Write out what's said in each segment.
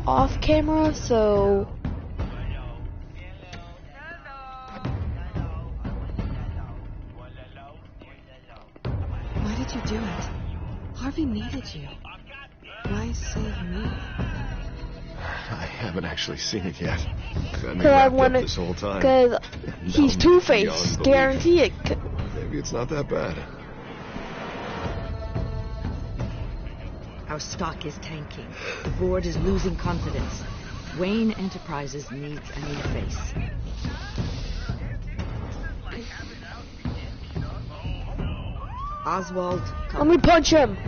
off camera, so... Why did you do it? Harvey needed you. Why save me? I haven't actually seen it yet. Because I want this whole time. Because he's Two-Face. Guarantee it. Maybe it's not that bad. Our stock is tanking. The board is losing confidence. Wayne Enterprises needs a new face. Oswald, come. Let me punch him.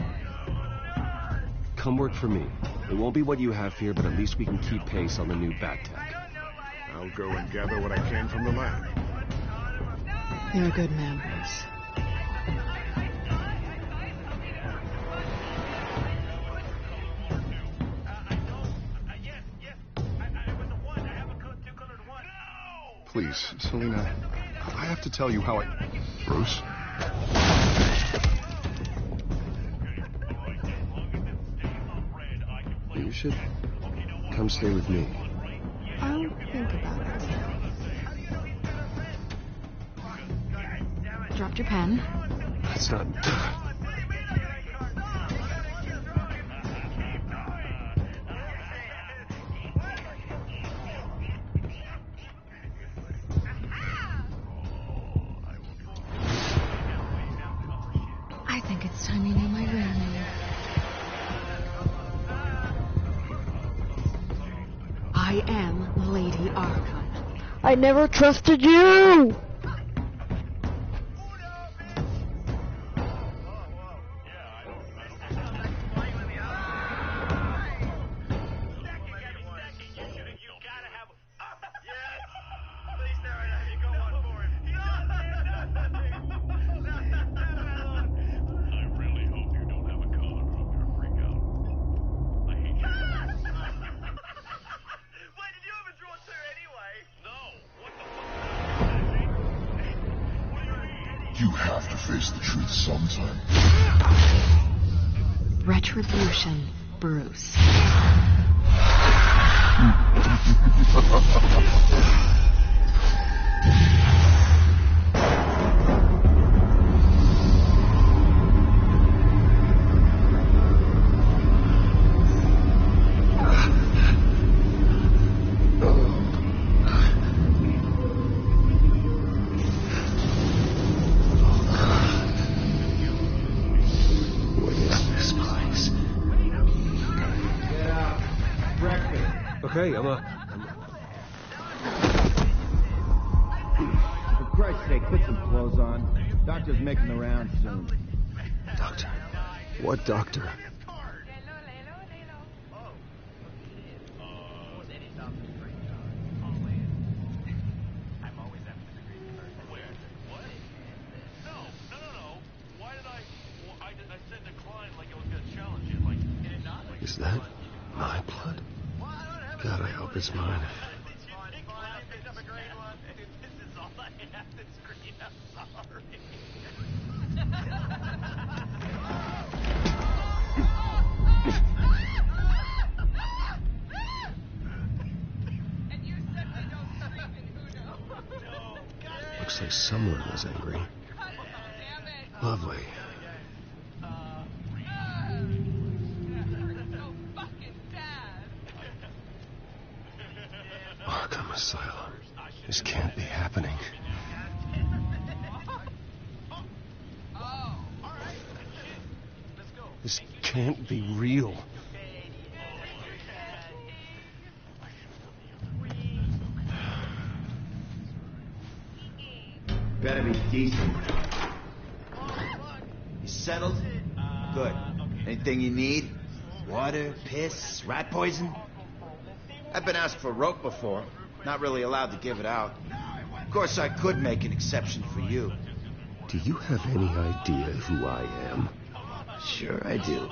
Come work for me. It won't be what you have here, but at least we can keep pace on the new bat tech. I'll go and gather what I can from the lab. You're a good man, Bruce. Please, Selena, I have to tell you how I... Bruce? You should come stay with me. I'll think about it. Dropped your pen. That's not... I think it's time you knew my real name. I am Lady Archon. I never trusted you. You have to face the truth sometime. Retribution, Bruce. Okay, I'm For Christ's sake, put some clothes on. Doctor's making the rounds soon. Doctor? What doctor? Is that my blood? God, I hope it's mine. Looks like someone was angry. Lovely. Arkham Asylum. This can't be happening. This can't be real. Better be decent. You settled? Good. Anything you need? Water, piss, rat poison? I've been asked for rope before. Not really allowed to give it out. Of course, I could make an exception for you. Do you have any idea who I am? Sure I do.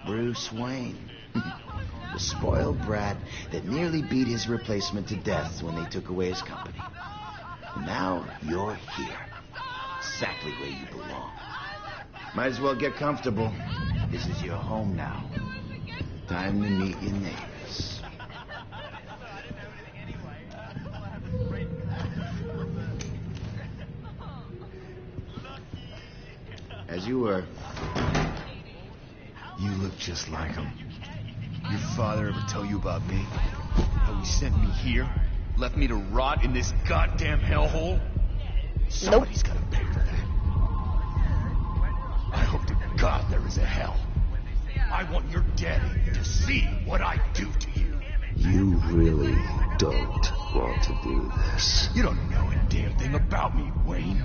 Bruce Wayne. The spoiled brat that nearly beat his replacement to death when they took away his company. And now you're here. Exactly where you belong. Might as well get comfortable. This is your home now. Time to meet your neighbors. this. As you were. You look just like him. Your father ever tell you about me? How he sent me here? Left me to rot in this goddamn hellhole? Somebody's gotta pay for that. I hope to God there is a hell. I want your daddy to see what I do to you. You really don't want to do this. You don't know a damn thing about me, Wayne.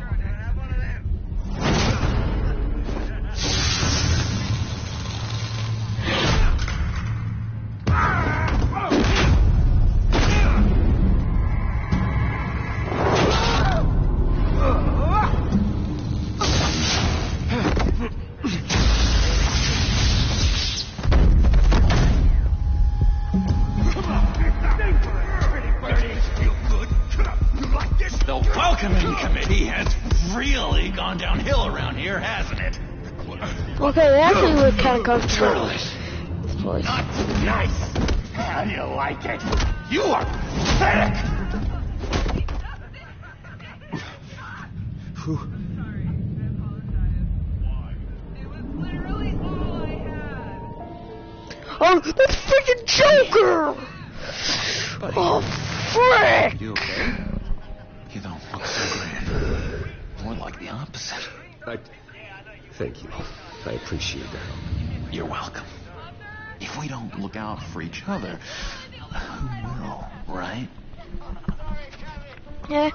Okay, they actually look kind of comfortable. This place. Not nice. How do you like it? You are pathetic. Oh, that's freaking Joker! Oh, frick! You okay? You don't look so grand. More like the opposite. Thank you. I appreciate the help. You're welcome. If we don't look out for each other, who will, right? Yeah,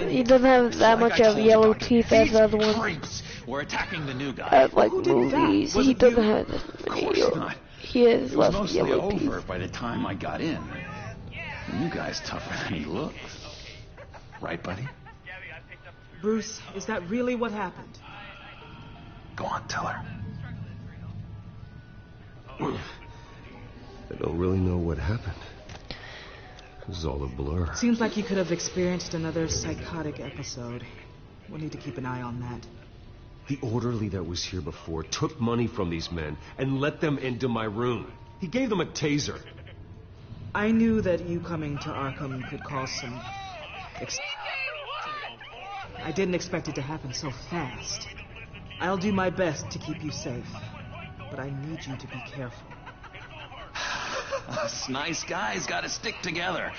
he doesn't have that much of yellow teeth as the other one. Creeps. We're attacking the new guy. At like movies, he doesn't have that many yellow. He has It was less mostly yellow over teeth. by the time I got in. The new guy's tougher than he looks. Right, buddy? Bruce, is that really what happened? Go on, tell her. I don't really know what happened. It was all a blur. Seems like you could have experienced another psychotic episode. We'll need to keep an eye on that. The orderly that was here before took money from these men and let them into my room. He gave them a taser. I knew that you coming to Arkham could cause some... I didn't expect it to happen so fast. I'll do my best to keep you safe, but I need you to be careful. Us nice guys gotta stick together.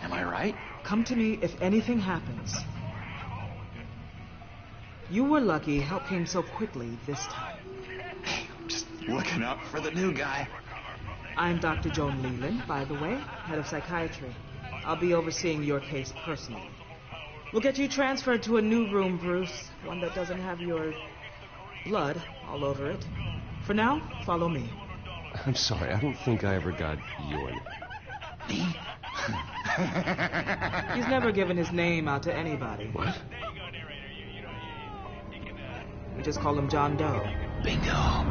Am I right? Come to me if anything happens. You were lucky help came so quickly this time. Hey, I'm just looking out for the new guy. I'm Dr. Joan Leland, by the way, head of psychiatry. I'll be overseeing your case personally. We'll get you transferred to a new room, Bruce, one that doesn't have your blood all over it. For now, follow me. I'm sorry, I don't think I ever got your name. Me? He's never given his name out to anybody. What? We just call him John Doe. Bingo.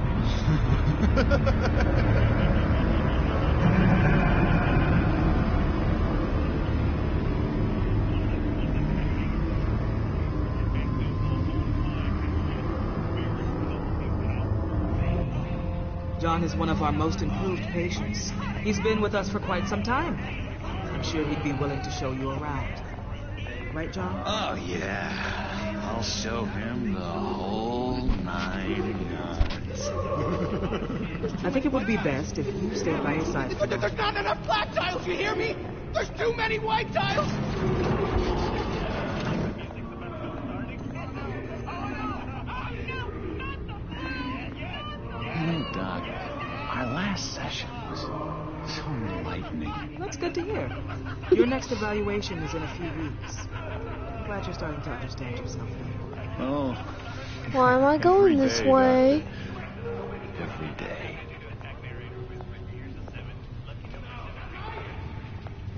John is one of our most improved patients. He's been with us for quite some time. I'm sure he'd be willing to show you around. Right, John? Oh, yeah. I'll show him the whole 9 yards. I think it would be best if you stayed by his side. There's not enough black tiles, you hear me? There's too many white tiles! Doc, our last session was so enlightening. That's good to hear. Your next evaluation is in a few weeks. I'm glad you're starting to understand yourself now. Oh. Why am I going this way? Every day.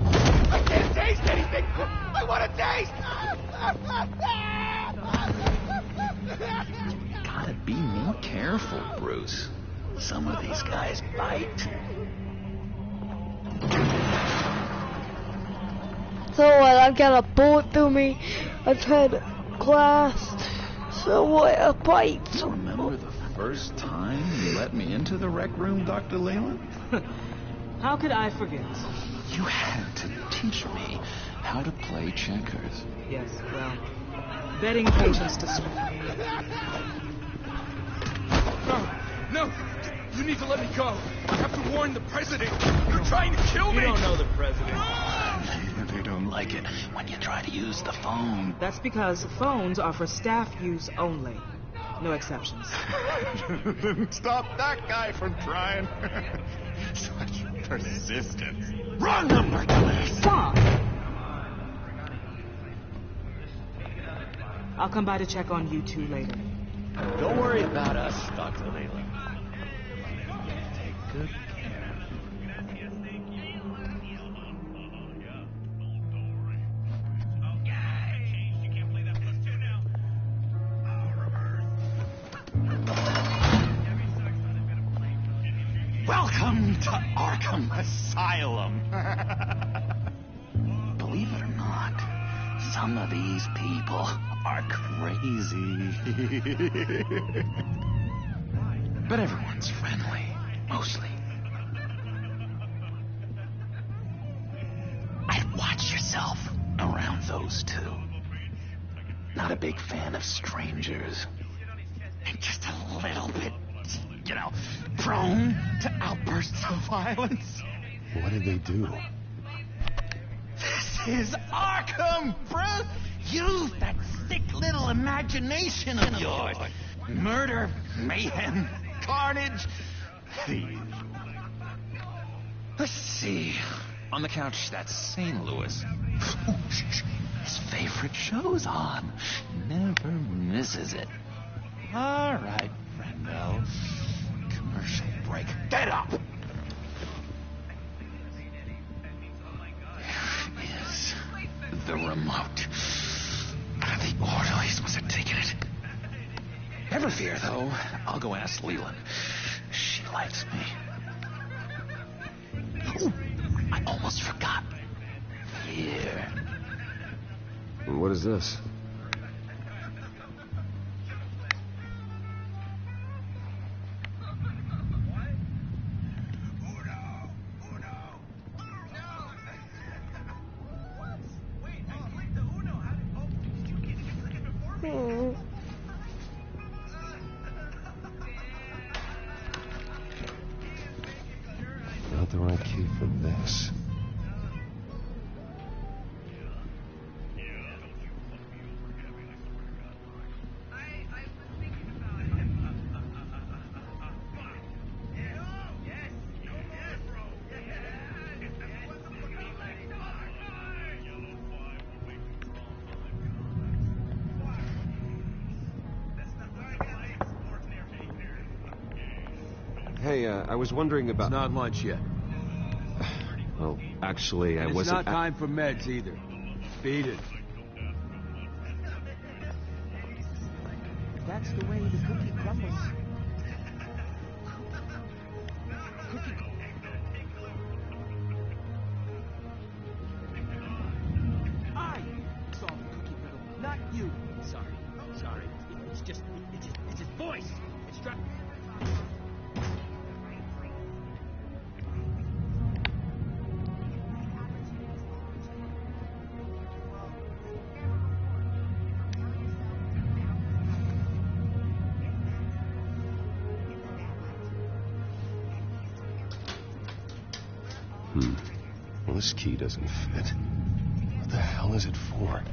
I can't taste anything! I want to taste! Gotta be more careful, Bruce. Some of these guys bite. So what? I've got a bullet through me. I've had glass. So what? A bite. Remember the first time you let me into the rec room, Dr. Leyland? How could I forget? You had to teach me how to play checkers. Yes, well, betting patience to swim. No! You need to let me go. I have to warn the president. You're trying to kill me! You don't know the president. They don't like it when you try to use the phone. That's because phones are for staff use only. No exceptions. Stop that guy from trying. Such persistence. Wrong number, dumbass. Stop! I'll come by to check on you two later. Don't worry about us, Dr. Leland. Take good care. Welcome to Arkham Asylum. Believe it or not, some of these people are crazy. But everyone's friendly, mostly. I'd watch yourself around those two. Not a big fan of strangers. And just a little bit, prone to outbursts of violence. What did they do? This is Arkham, bruh! Use that sick little imagination of yours. Murder, mayhem, carnage, thieves. Let's see. On the couch, that's St. Louis. His favorite show's on. Never misses it. All right, friendo. Commercial break. Get up! There is the remote. The orderlies must have taken it. Never fear, though. I'll go ask Leland. She likes me. Ooh, I almost forgot. Here. What is this? Not the right key for this. Hey, I was wondering about... It's not lunch yet. Well, actually, I It's wasn't... not time for meds either. Beat it. That's the way the cookie crumbles. I saw the cookie crumble, not you. Sorry. It's his voice. It's Well, this key doesn't fit. What the hell is it for?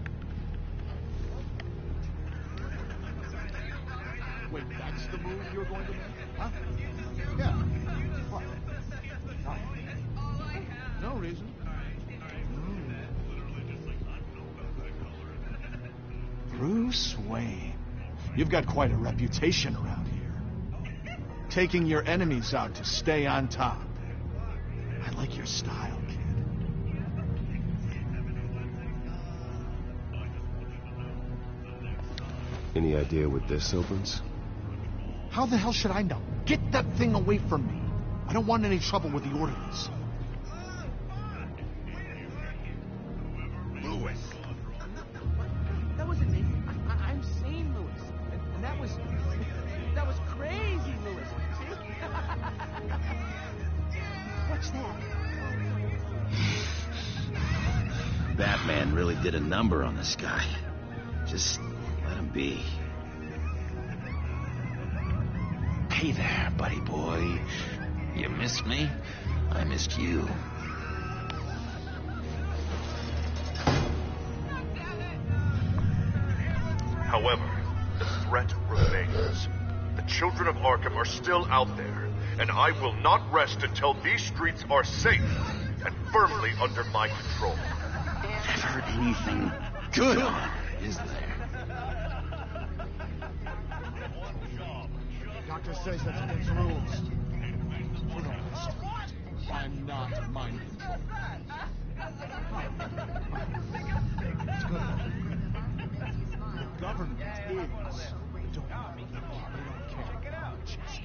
Wait, that's the move you're going to make? Huh? Yeah. What? No reason. Bruce Wayne. You've got quite a reputation around here. Taking your enemies out to stay on top. I like your style, kid. Any idea what this opens? How the hell should I know? Get that thing away from me. I don't want any trouble with the orderlies. Lewis. That wasn't me. I'm St. Louis. And that was crazy, Louis. See? What's that? Batman really did a number on this guy. Just let him be. Hey there, buddy boy. You missed me? I missed you. However, the threat remains. The children of Arkham are still out there, and I will not rest until these streets are safe and firmly under my control. Never anything good on, is there? Doctor says that's against rules. For the most part, I'm not mind control. It's good. The government is. They don't care. Just.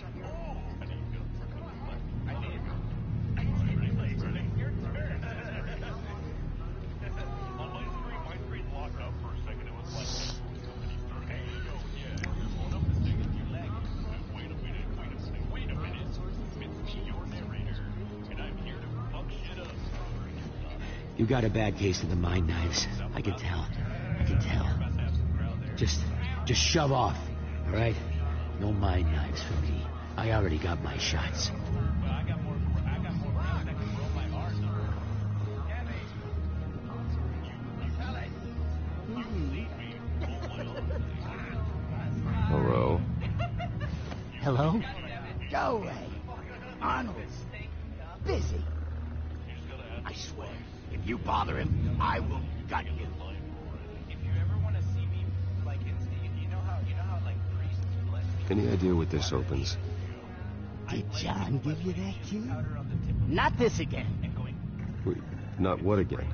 You got a bad case of the mind knives. I can tell. I can tell. Just shove off, all right? No mind knives for me. I already got my shots. Hello? Hello? Go away. Arnold's busy. I swear, if you bother him, I will gut you. Any idea what this opens? Did John give you that key? Not this again. Wait, not what again?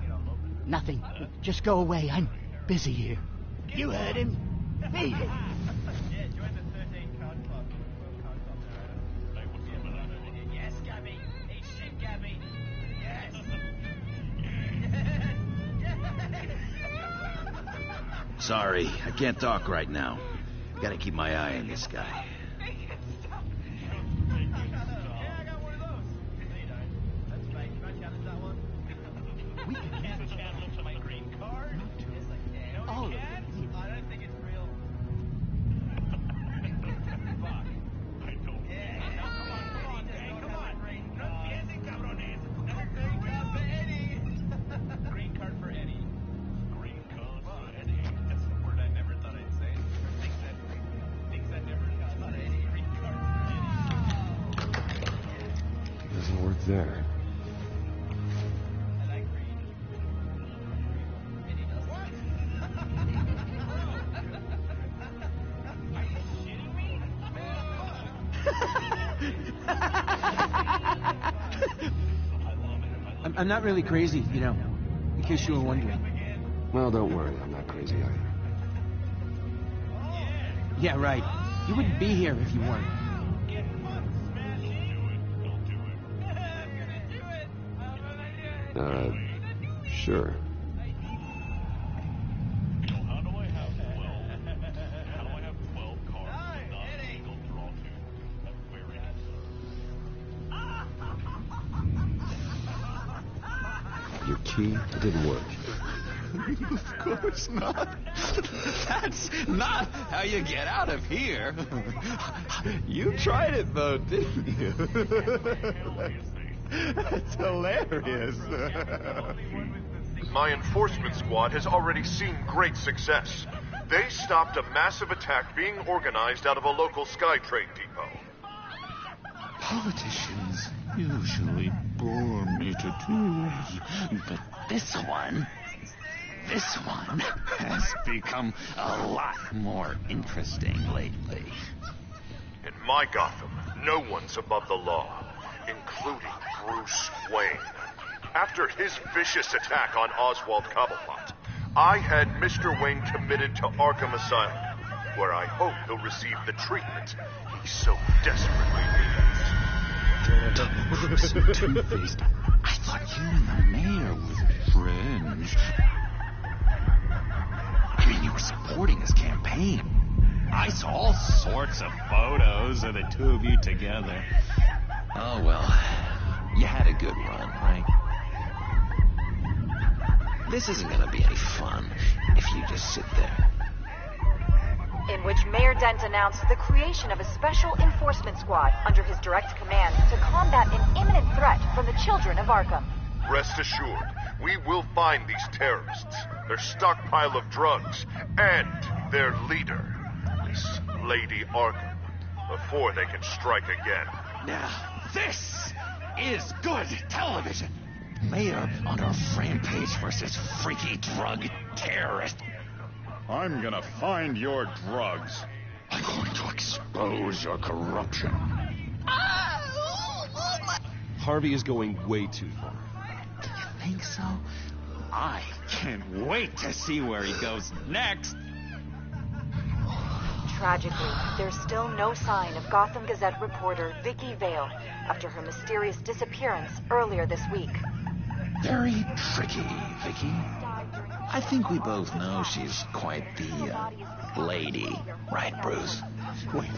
Nothing. Just go away. I'm busy here. You heard him. Beat it. Sorry, I can't talk right now. Gotta keep my eye on this guy. All of it. Doesn't work there. I'm not really crazy, you know, in case you were wondering. Well, don't worry. I'm not crazy either. Yeah, right. You wouldn't be here if you weren't. Sure. Your key didn't work. Of course not. That's not how you get out of here. You tried it, though, didn't you? That's hilarious. My enforcement squad has already seen great success. They stopped a massive attack being organized out of a local SkyTrade depot. Politicians usually bore me to tears, but this one has become a lot more interesting lately. In my Gotham, no one's above the law, including Bruce Wayne. After his vicious attack on Oswald Cobblepot, I had Mr. Wayne committed to Arkham Asylum, where I hope he'll receive the treatment he so desperately needs. Two-Faced. I thought you and the mayor were friends. I mean, you were supporting his campaign. I saw all sorts of photos of the two of you together. Oh, well, you had a good run, right? This isn't gonna be any fun if you just sit there. In which Mayor Dent announced the creation of a special enforcement squad under his direct command to combat an imminent threat from the children of Arkham. Rest assured, we will find these terrorists, their stockpile of drugs, and their leader, this Lady Arkham, before they can strike again. Now, this is good television. Mayor on a rampage versus freaky drug terrorist. I'm gonna find your drugs. I'm going to expose your corruption. Harvey is going way too far. You think so? I can't wait to see where he goes next. Tragically, there's still no sign of Gotham Gazette reporter Vicky Vale after her mysterious disappearance earlier this week. Very tricky, Vicky. I think we both know she's quite the lady, right, Bruce? Wait,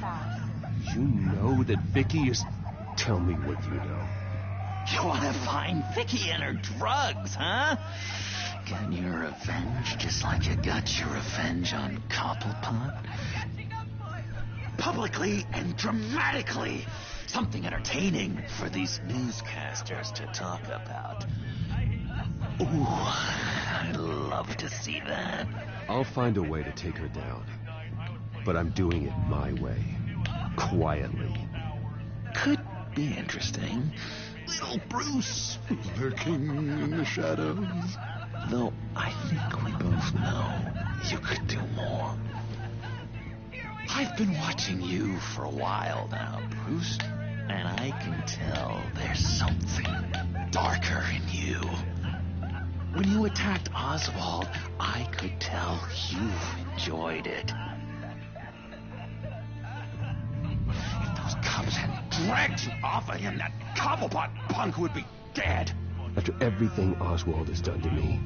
you know that Vicky is... Tell me what you know. You want to find Vicky and her drugs, huh? Get your revenge just like you got your revenge on Cobblepot? Publicly and dramatically. Something entertaining for these newscasters to talk about. Ooh, I'd love to see that. I'll find a way to take her down. But I'm doing it my way. Quietly. Could be interesting. So, Bruce, lurking in the shadows. Though I think we both know you could do more. I've been watching you for a while now, Bruce, and I can tell there's something darker in you. When you attacked Oswald, I could tell you enjoyed it. If those cops hadn't dragged you off of him, that Cobblepot punk would be dead. After everything Oswald has done to me,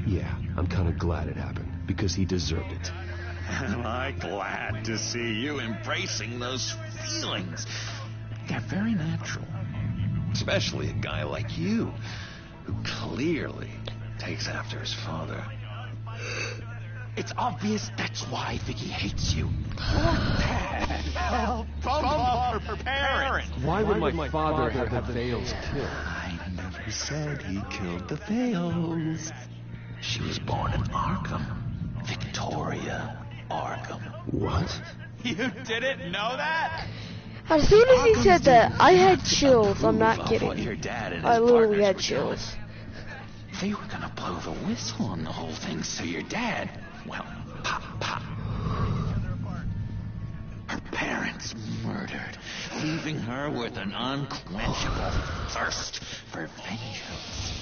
yeah, I'm kind of glad it happened, because he deserved it. Am I glad to see you embracing those feelings? They're very natural. Especially a guy like you, who clearly takes after his father. It's obvious that's why Vicky hates you. Bump off her parents. Why would my father have the Vales killed? I never said he killed the Vales. She was born in Arkham. Victoria Arkham. What? You didn't know that? As soon as he said that, I had chills. I'm not kidding. What your dad and his I literally partners had were chills. doing. They were gonna blow the whistle on the whole thing, so your dad, well, pop. Her parents murdered, leaving her with an unquenchable thirst for vengeance.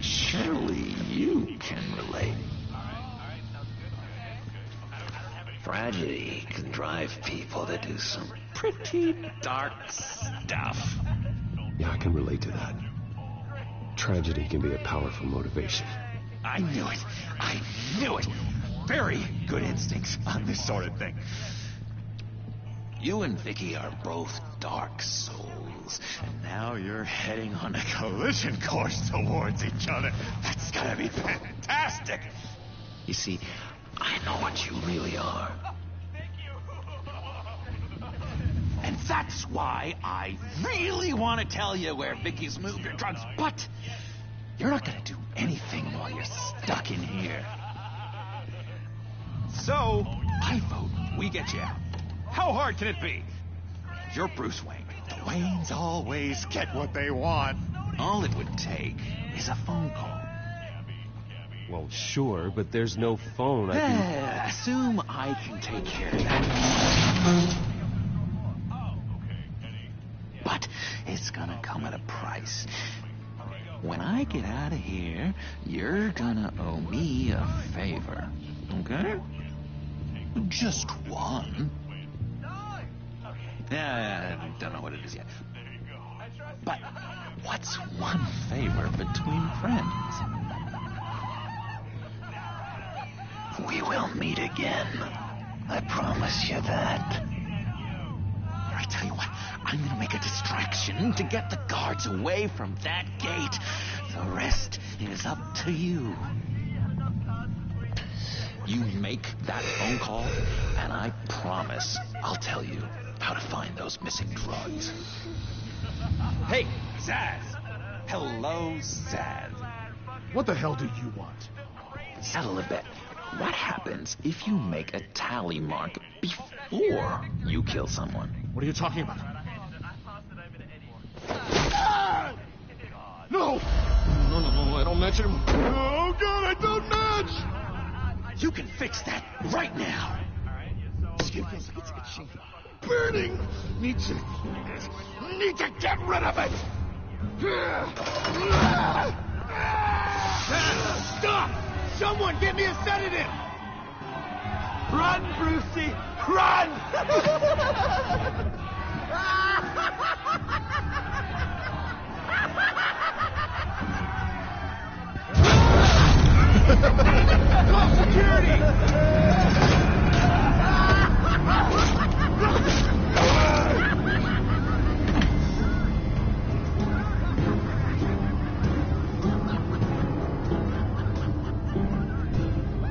Surely you can relate. Tragedy can drive people to do some pretty dark stuff. Yeah, I can relate to that. Tragedy can be a powerful motivation. I knew it. Very good instincts on this sort of thing. You and Vicky are both dark souls, and now you're heading on a collision course towards each other. That's gotta be fantastic. You see, I know what you really are. And that's why I really want to tell you where Vicky's moved her drugs, but you're not gonna do anything while you're stuck in here. So, I vote we get you out. How hard can it be? You're Bruce Wayne. The Waynes always get what they want. All it would take is a phone call. Well, sure, but there's no phone. Assume I can take care of that. But it's gonna come at a price. When I get out of here, you're gonna owe me a favor. Okay? Just one. I don't know what it is yet. But what's one favor between friends? We will meet again. I promise you that. I tell you what, I'm gonna make a distraction to get the guards away from that gate. The rest is is up to you. You make that phone call, and I promise I'll tell you how to find those missing drugs. Hey, Zaz! Hello, Zaz. What the hell do you want? Settle a bet. What happens if you make a tally mark before you kill someone? What are you talking about? No! No, I don't match him. Oh, God, I don't match! You can fix that right now. Skin feels like it's itching. Burning! Need to get rid of it! Stop! Someone get me a sedative! Run, Brucey! Run! Call security!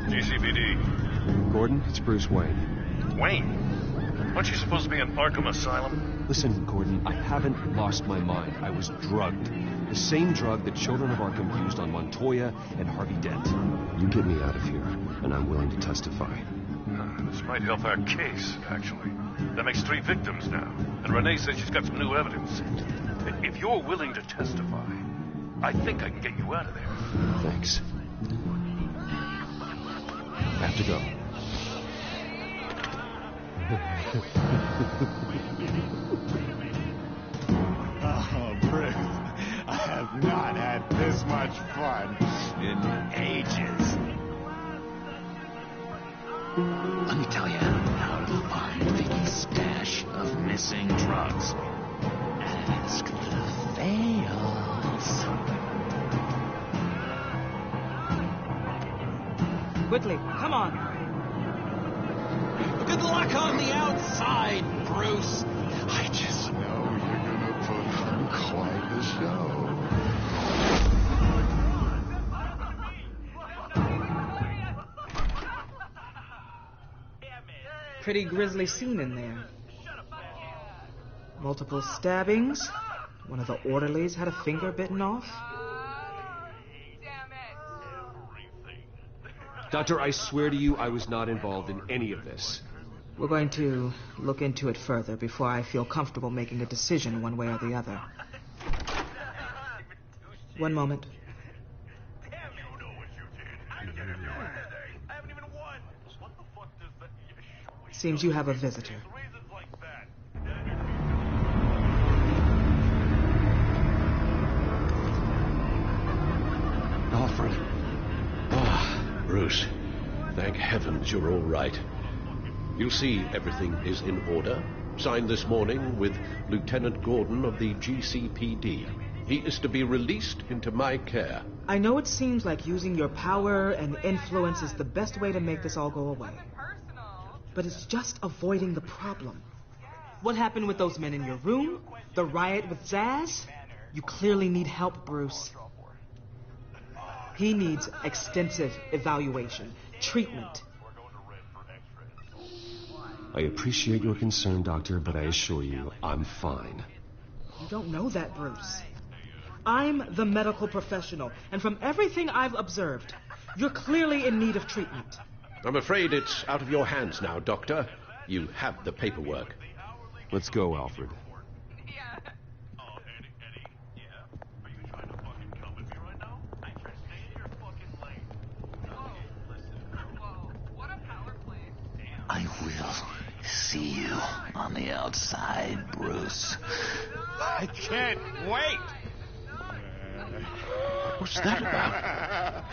GCPD. Gordon, it's Bruce Wayne. Wayne? Aren't you supposed to be in Arkham Asylum? Listen, Gordon, I haven't lost my mind. I was drugged. The same drug the children of Arkham used on Montoya and Harvey Dent. You get me out of here, and I'm willing to testify. This might help our case, actually. That makes 3 victims now. And Renee says she's got some new evidence. If you're willing to testify, I think I can get you out of there. Thanks. Have to go. Oh, Bruce, I have not had this much fun in ages. Let me tell you how to find Vicky's stash of missing drugs. Ask the fails. Quickly, come on. Good luck on the outside, Bruce. I just know you're gonna put on quite the show. Pretty grisly scene in there. Multiple stabbings. One of the orderlies had a finger bitten off. Doctor, I swear to you, I was not involved in any of this. We're going to look into it further before I feel comfortable making a decision one way or the other. One moment. Seems you have a visitor. Alfred. Ah, Bruce. Thank heavens you're all right. You see, everything is in order. Signed this morning with Lieutenant Gordon of the GCPD. He is to be released into my care. I know it seems like using your power and influence is the best way to make this all go away. But it's just avoiding the problem. What happened with those men in your room? The riot with Zaz? You clearly need help, Bruce. He needs extensive evaluation, treatment. I appreciate your concern, Doctor, but I assure you, I'm fine. You don't know that, Bruce. I'm the medical professional, and from everything I've observed, you're clearly in need of treatment. I'm afraid it's out of your hands now, Doctor. You have the paperwork. Let's go, Alfred. I will see you on the outside, Bruce. I can't wait! What's that about?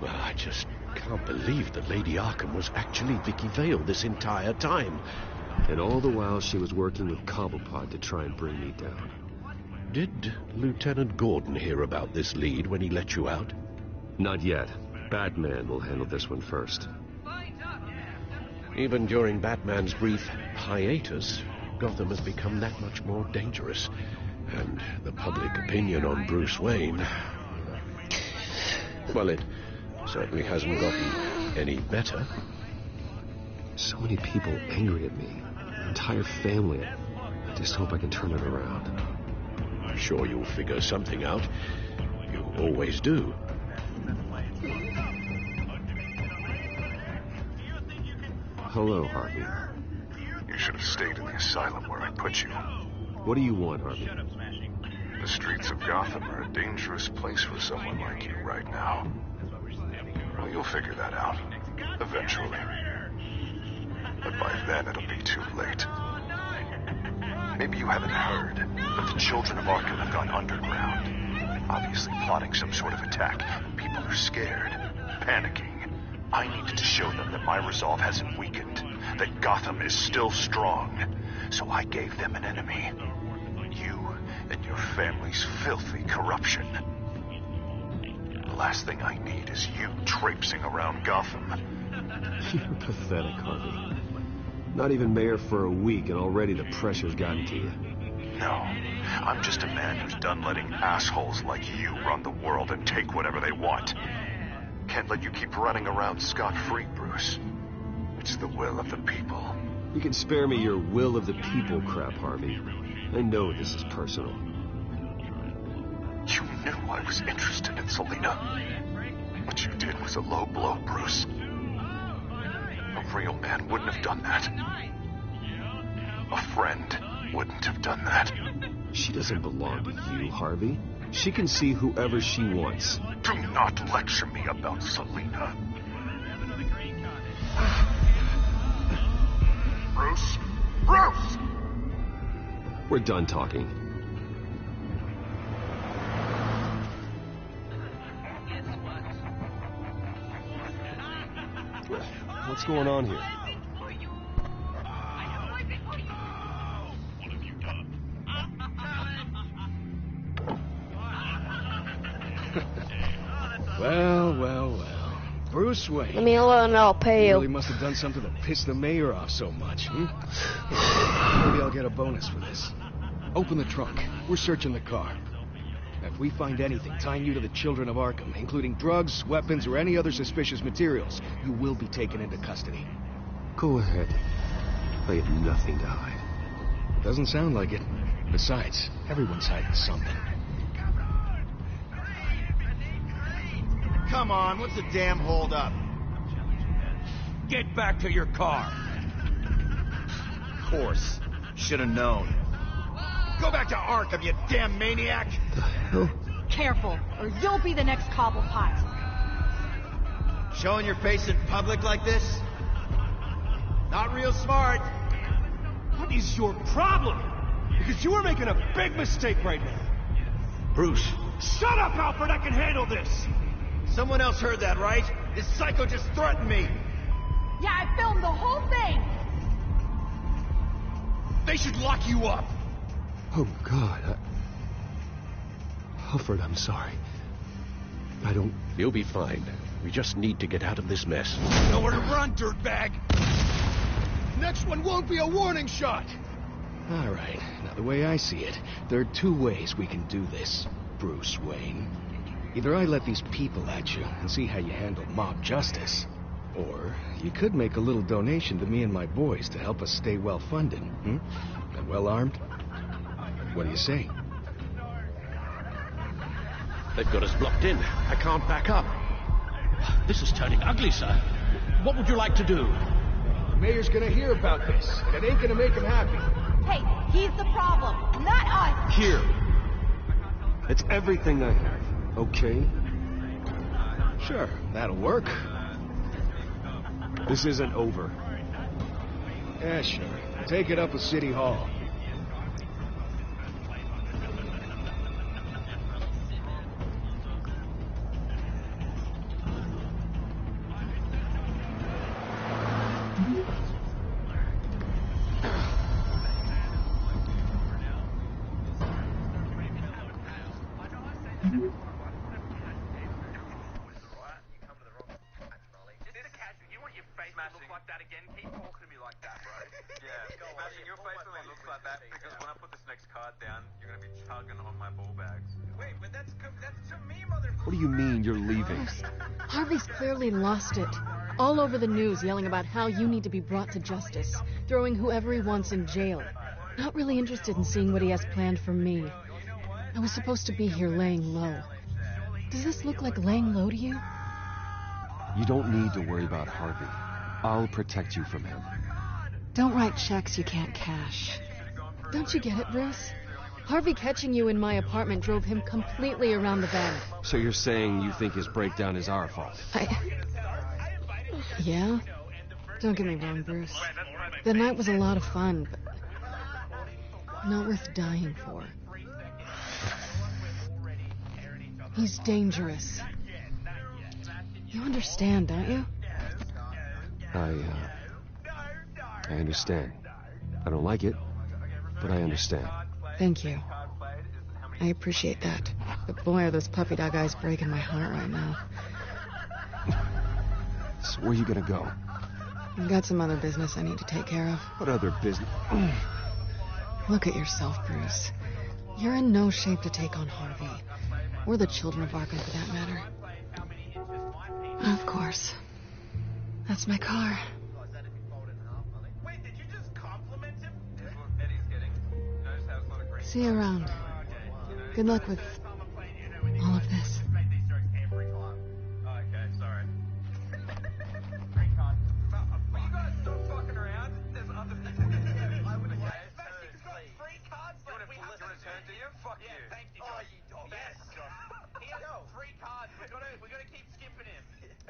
Well, I just can't believe that Lady Arkham was actually Vicky Vale this entire time. And all the while she was working with Cobblepot to try and bring me down. Did Lieutenant Gordon hear about this lead when he let you out? Not yet. Batman will handle this one first. Even during Batman's brief hiatus, Gotham has become that much more dangerous. And the public opinion on Bruce Wayne... well, it certainly hasn't gotten any better. So many people angry at me. An entire family. I just hope I can turn it around. I'm sure you'll figure something out. You always do. Hello, Harvey. You should have stayed in the asylum where I put you. What do you want, Harvey? The streets of Gotham are a dangerous place for someone like you right now. Well, you'll figure that out. Eventually. But by then, it'll be too late. Maybe you haven't heard, but the children of Arkham have gone underground. Obviously plotting some sort of attack. People are scared, panicking. I needed to show them that my resolve hasn't weakened, that Gotham is still strong. So I gave them an enemy. You and your family's filthy corruption. The last thing I need is you traipsing around Gotham. You're pathetic, Harvey. Not even mayor for a week and already the pressure's gotten to you. No, I'm just a man who's done letting assholes like you run the world and take whatever they want. Can't let you keep running around scot-free, Bruce. It's the will of the people. You can spare me your will of the people crap, Harvey. I know this is personal. You knew I was interested in Selina. What you did was a low blow, Bruce. A real man wouldn't have done that. A friend wouldn't have done that. She doesn't belong to you, Harvey. She can see whoever she wants. Do not lecture me about Selina. Bruce! Bruce! We're done talking. What's going on here? Well. Bruce Wayne. Let me alone and I'll pay you. Really must have done something to piss the mayor off so much, hmm? Maybe I'll get a bonus for this. Open the trunk. We're searching the car. If we find anything tying you to the children of Arkham, including drugs, weapons, or any other suspicious materials, you will be taken into custody. Go ahead. I have nothing to hide. Doesn't sound like it. Besides, everyone's hiding something. Come on, what's the damn hold up? Get back to your car. Of course. Should have known. Go back to Arkham, you damn maniac! The hell? Careful, or you'll be the next Cobblepot. Showing your face in public like this? Not real smart. What is your problem? Because you are making a big mistake right now. Bruce. Shut up, Alfred! I can handle this! Someone else heard that, right? This psycho just threatened me. Yeah, I filmed the whole thing! They should lock you up! Oh, God. Alfred, I'm sorry. I don't... You'll be fine. We just need to get out of this mess. Nowhere to run, dirtbag! Next one won't be a warning shot! All right, now the way I see it, there are two ways we can do this, Bruce Wayne. Either I let these people at you and see how you handle mob justice, or you could make a little donation to me and my boys to help us stay well-funded, and well-armed. What do you say? They've got us blocked in. I can't back up. This is turning ugly, sir. What would you like to do? The mayor's gonna hear about this, and it ain't gonna make him happy. Hey, he's the problem, not us! Here. It's everything I have, okay? Sure, that'll work. This isn't over. Yeah, sure. Take it up with City Hall. that again. Keep talking to me like that, bro. Yeah, Smashing, your face only looks like that because when I put this next card down, you're gonna be chugging on my ball bags. Wait, but that's to me, motherfucker. What do you mean you're leaving? Harvey's clearly lost it. All over the news yelling about how you need to be brought to justice, throwing whoever he wants in jail. Not really interested in seeing what he has planned for me. I was supposed to be here laying low. Does this look like laying low to you? You don't need to worry about Harvey. I'll protect you from him. Don't write checks you can't cash. Don't you get it, Bruce? Harvey catching you in my apartment drove him completely around the bend. So you're saying you think his breakdown is our fault? Yeah? Don't get me wrong, Bruce. The night was a lot of fun, but not worth dying for. He's dangerous. You understand, don't you? I understand. I don't like it, but I understand. Thank you. I appreciate that. But boy, are those puppy dog eyes breaking my heart right now. So where are you gonna go? I've got some other business I need to take care of. What other business? Look at yourself, Bruce. You're in no shape to take on Harvey. Or the children of Arkham, for that matter. Of course. That's my car. See you around. Good luck with all of this. We gotta keep skipping him.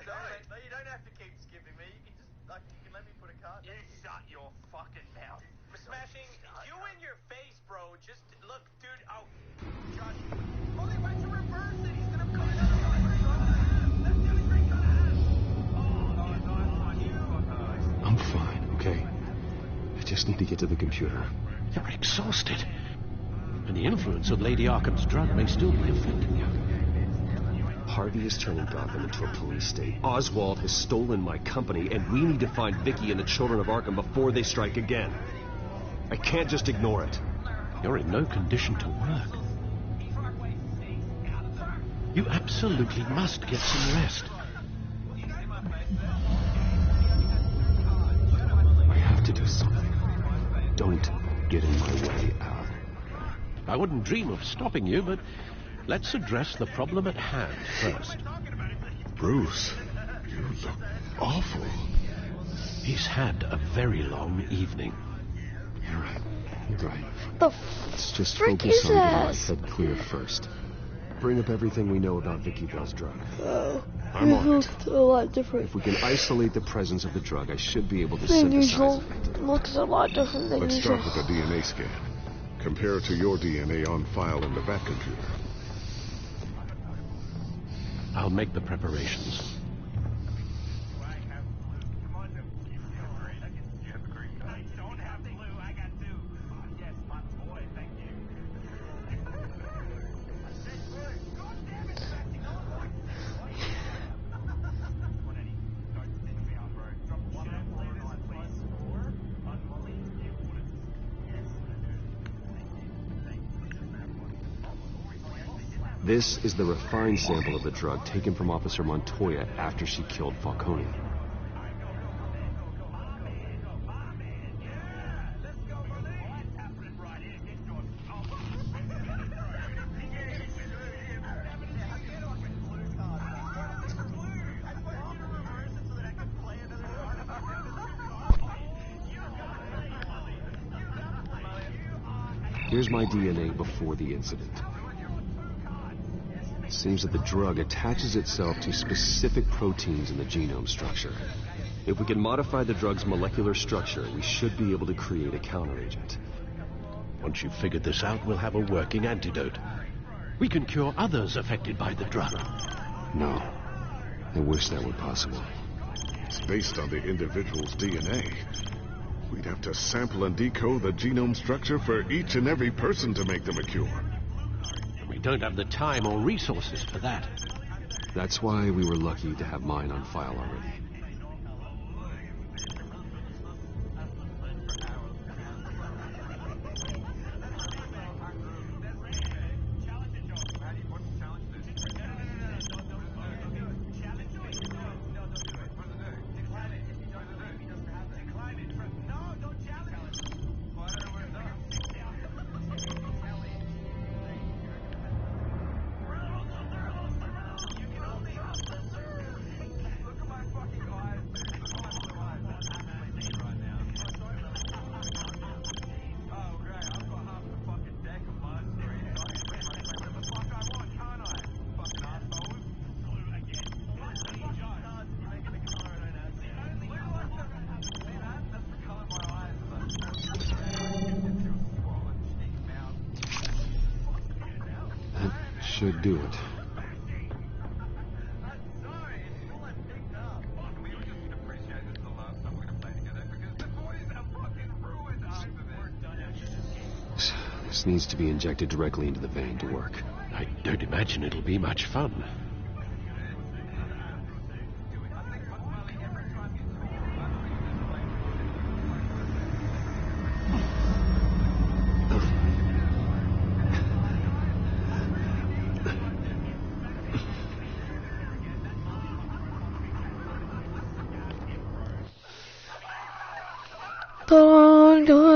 No, you don't have to keep skipping me. You can let me put a card. You shut your fucking mouth. Smashing, you in your face, bro. Just look, dude. Oh, Josh. Oh, they went to reverse it. He's gonna put another one. That's gonna bring you I'm fine, okay? I just need to get to the computer. You're exhausted. And the influence of Lady Arkham's drug may still be affecting you. Harvey is turning Gotham into a police state. Oswald has stolen my company, and we need to find Vicky and the children of Arkham before they strike again. I can't just ignore it. You're in no condition to work. You absolutely must get some rest. I have to do something. Don't get in my way, Al. I wouldn't dream of stopping you, but let's address the problem at hand first. Bruce, you look awful. He's had a very long evening. You're right. You're right. Let's just frick focus is on getting my this? head clear first. Bring up everything we know about Vicky Bell's drug. I'm on it. A lot different. If we can isolate the presence of the drug, I should be able to than synthesize usual. it. Looks a lot different than Let's usual. start with the DNA scan. Compare it to your DNA on file in the back computer. I'll make the preparations. This is the refined sample of the drug taken from Officer Montoya after she killed Falcone. Here's my DNA before the incident. It seems that the drug attaches itself to specific proteins in the genome structure. If we can modify the drug's molecular structure, we should be able to create a counteragent. Once you've figured this out, we'll have a working antidote. We can cure others affected by the drug. No. I wish that were possible. It's based on the individual's DNA. We'd have to sample and decode the genome structure for each and every person to make them a cure. We don't have the time or resources for that. That's why we were lucky to have mine on file already. should do it. This needs to be injected directly into the vein to work. I don't imagine it'll be much fun. Don't die.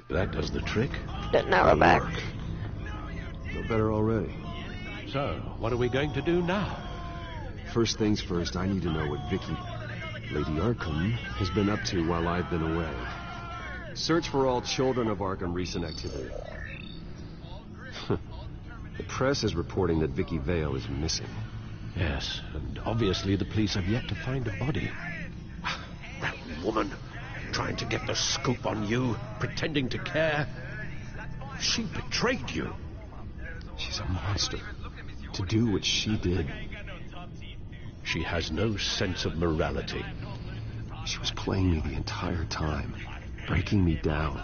That does the trick. Now we're back. Feel better already. So, what are we going to do now? First things first, I need to know what Lady Arkham, has been up to while I've been away. Search for all children of Arkham recent activity. The press is reporting that Vicky Vale is missing. Yes, and obviously the police have yet to find a body. That woman, trying to get the scoop on you, pretending to care. She betrayed you. She's a monster. To do what she did. She has no sense of morality. She was playing me the entire time, breaking me down.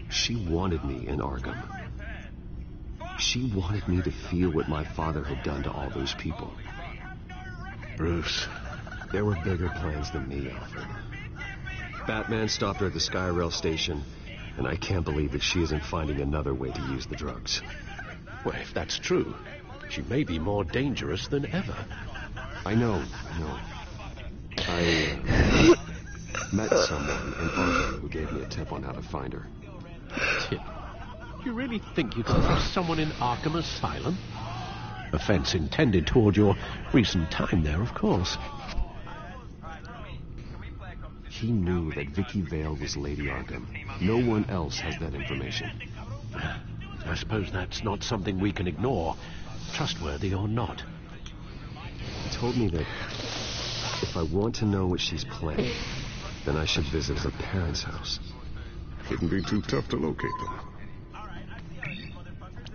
She wanted me in Arkham. She wanted me to feel what my father had done to all those people. Bruce. There were bigger plans than me, Alfred. Batman stopped her at the Skyrail station, and I can't believe that she isn't finding another way to use the drugs. Well, if that's true, she may be more dangerous than ever. I know. I met someone in Arkham who gave me a tip on how to find her. Tip? You really think you can trust someone in Arkham Asylum? Offense intended toward your recent time there, of course. He knew that Vicky Vale was Lady Arkham. No one else has that information. I suppose that's not something we can ignore, trustworthy or not. He told me that if I want to know what she's planning, then I should visit her parents' house. Shouldn't be too tough to locate them.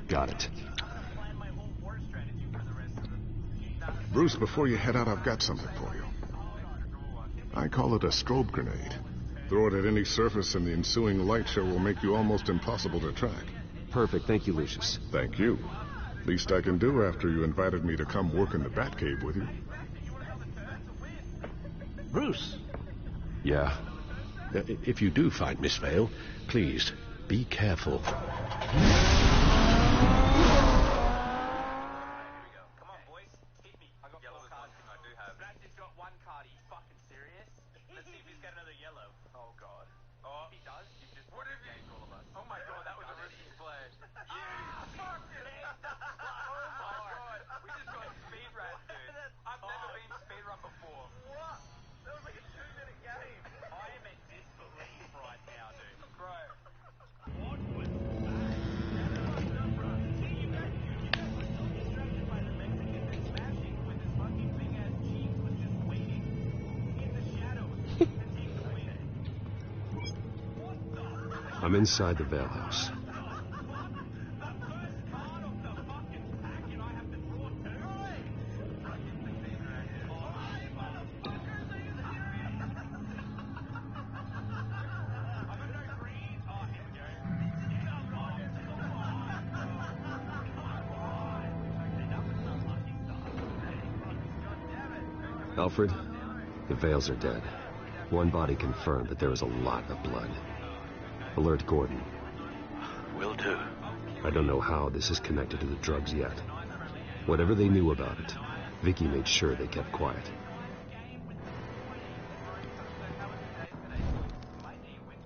Got it. Bruce, before you head out, I've got something for you. I call it a strobe grenade. Throw it at any surface and the ensuing light show will make you almost impossible to track. Perfect. Thank you, Lucius. Thank you. Least I can do after you invited me to come work in the Batcave with you. Bruce? Yeah? If you do find Miss Vale, please, be careful. I'm inside the Vale House. Alfred, the Vales are dead. One body confirmed, but there is a lot of blood. Alert Gordon. Will do. I don't know how this is connected to the drugs yet. Whatever they knew about it, Vicky made sure they kept quiet.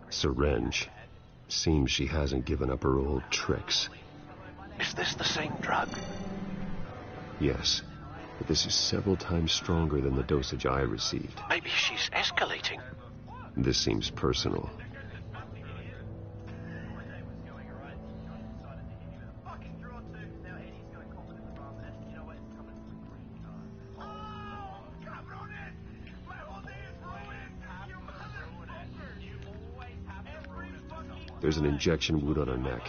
Syringe. Seems she hasn't given up her old tricks. Is this the same drug? Yes, but this is several times stronger than the dosage I received. Maybe she's escalating. This seems personal. There's an injection wound on her neck.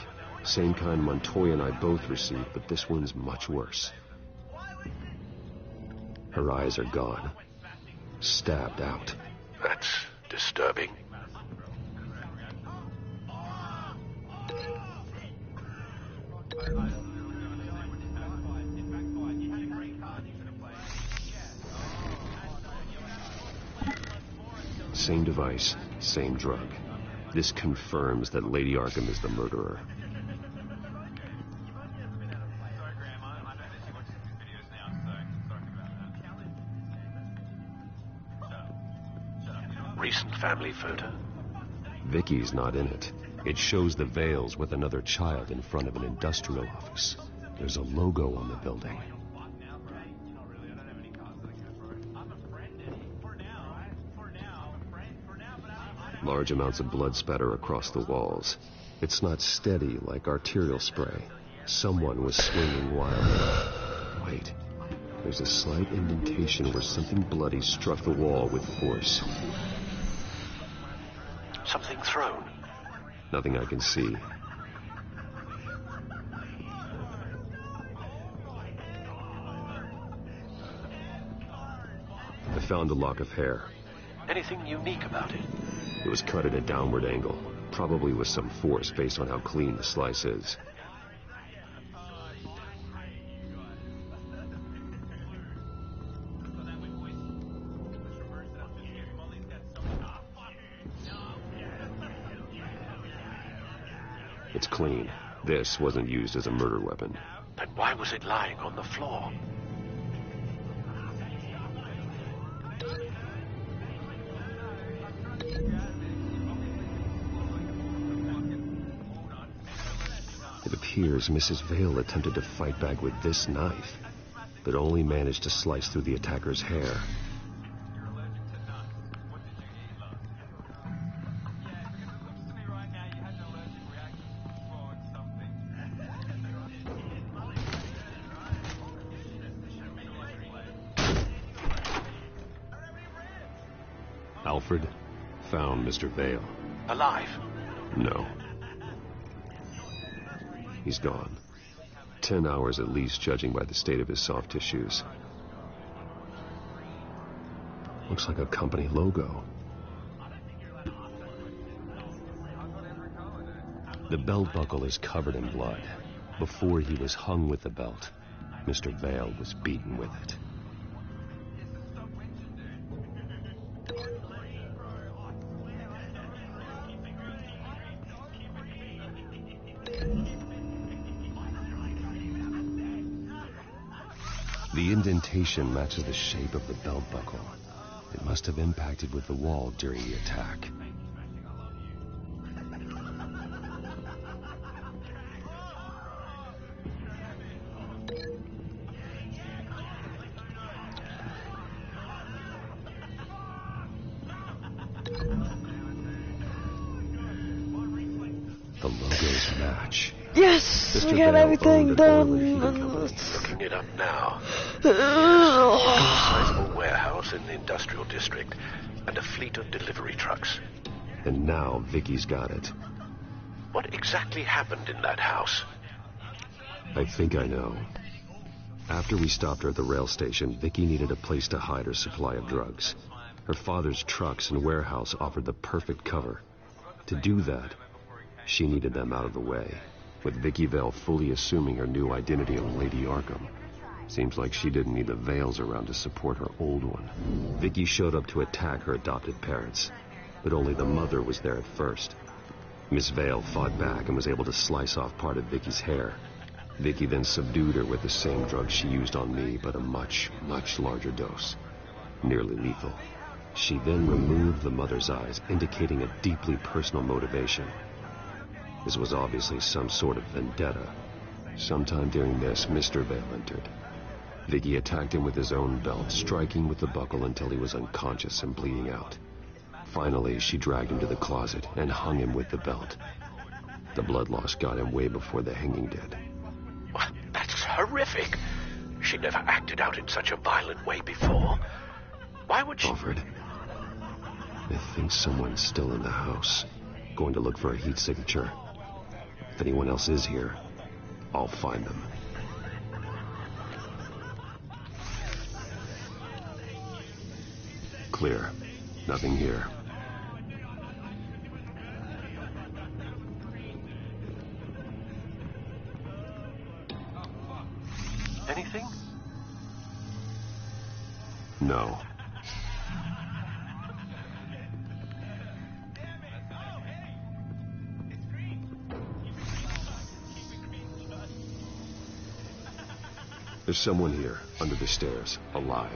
Same kind Montoya and I both received, but this one's much worse. Her eyes are gone. Stabbed out. That's disturbing. Same device, same drug. This confirms that Lady Arkham is the murderer. Recent family photo? Vicky's not in it. It shows the Vales with another child in front of an industrial office. There's a logo on the building. Large amounts of blood spatter across the walls. It's not steady like arterial spray. Someone was swinging wildly. Wait. There's a slight indentation where something bloody struck the wall with force. Something thrown? Nothing I can see. I found a lock of hair. Anything unique about it? It was cut at a downward angle, probably with some force based on how clean the slice is. It's clean. This wasn't used as a murder weapon. Then why was it lying on the floor? It appears Mrs. Vale attempted to fight back with this knife, but only managed to slice through the attacker's hair. Alfred found Mr. Vale. Alive? No. He's gone. 10 hours at least, judging by the state of his soft tissues. Looks like a company logo. The belt buckle is covered in blood. Before he was hung with the belt, Mr. Vale was beaten with it. The indentation matches the shape of the belt buckle. It must have impacted with the wall during the attack. The logos match. Yes! Mr. We got Vale everything owned an oil and heating done. company. Looking it up now. A sizable warehouse in the industrial district and a fleet of delivery trucks. And now Vicky's got it. What exactly happened in that house? I think I know. After we stopped her at the rail station, Vicky needed a place to hide her supply of drugs. Her father's trucks and warehouse offered the perfect cover. To do that, she needed them out of the way, with Vicky Vale fully assuming her new identity of Lady Arkham. Seems like she didn't need the Vales around to support her old one. Vicky showed up to attack her adopted parents, but only the mother was there at first. Miss Vale fought back and was able to slice off part of Vicky's hair. Vicky then subdued her with the same drug she used on me, but a much, much larger dose. Nearly lethal. She then removed the mother's eyes, indicating a deeply personal motivation. This was obviously some sort of vendetta. Sometime during this, Mr. Vale entered. Vicky attacked him with his own belt, striking with the buckle until he was unconscious and bleeding out. Finally, she dragged him to the closet and hung him with the belt. The blood loss got him way before the hanging did. That's horrific. She never acted out in such a violent way before. Why would she... Alfred, I think someone's still in the house. Going to look for a heat signature. If anyone else is here, I'll find them. Clear. Nothing here. Anything? No. There's someone here, under the stairs, alive.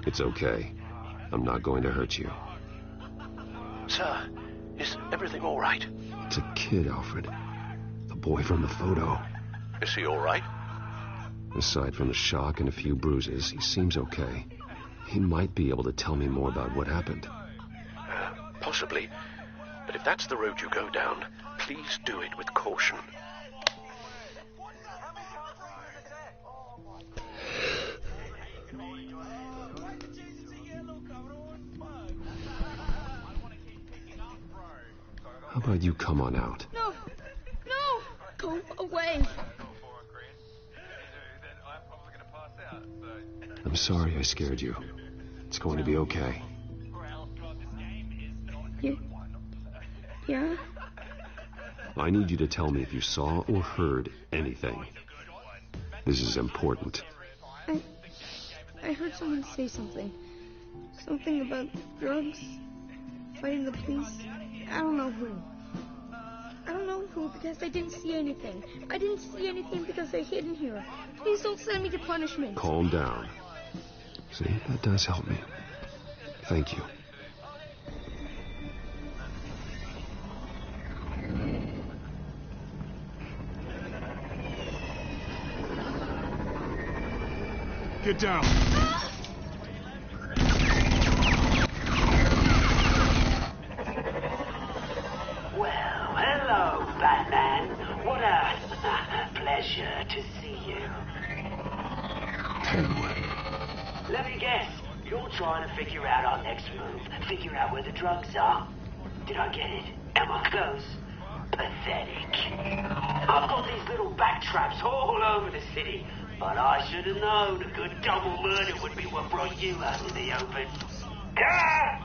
It's okay. I'm not going to hurt you. Sir, is everything all right? It's a kid, Alfred. The boy from the photo. Is he all right? Aside from the shock and a few bruises, he seems okay. He might be able to tell me more about what happened. Possibly. But if that's the road you go down, please do it with caution. How about you come on out? No! No! Go away! I'm sorry I scared you. It's going to be okay. Yeah? I need you to tell me if you saw or heard anything. This is important. I heard someone say something. Something about drugs, fighting the police. I don't know who. I don't know who because I didn't see anything. I didn't see anything because they're hidden here. Please don't send me to punishment. Calm down. See, that does help me. Thank you. Get down. pleasure to see you. Damn. Let me guess. You're trying to figure out our next move. Figure out where the drugs are. Did I get it? Am I close? Pathetic. I've got these little back traps all over the city, but I should have known a good double murder would be what brought you out in the open. Ah!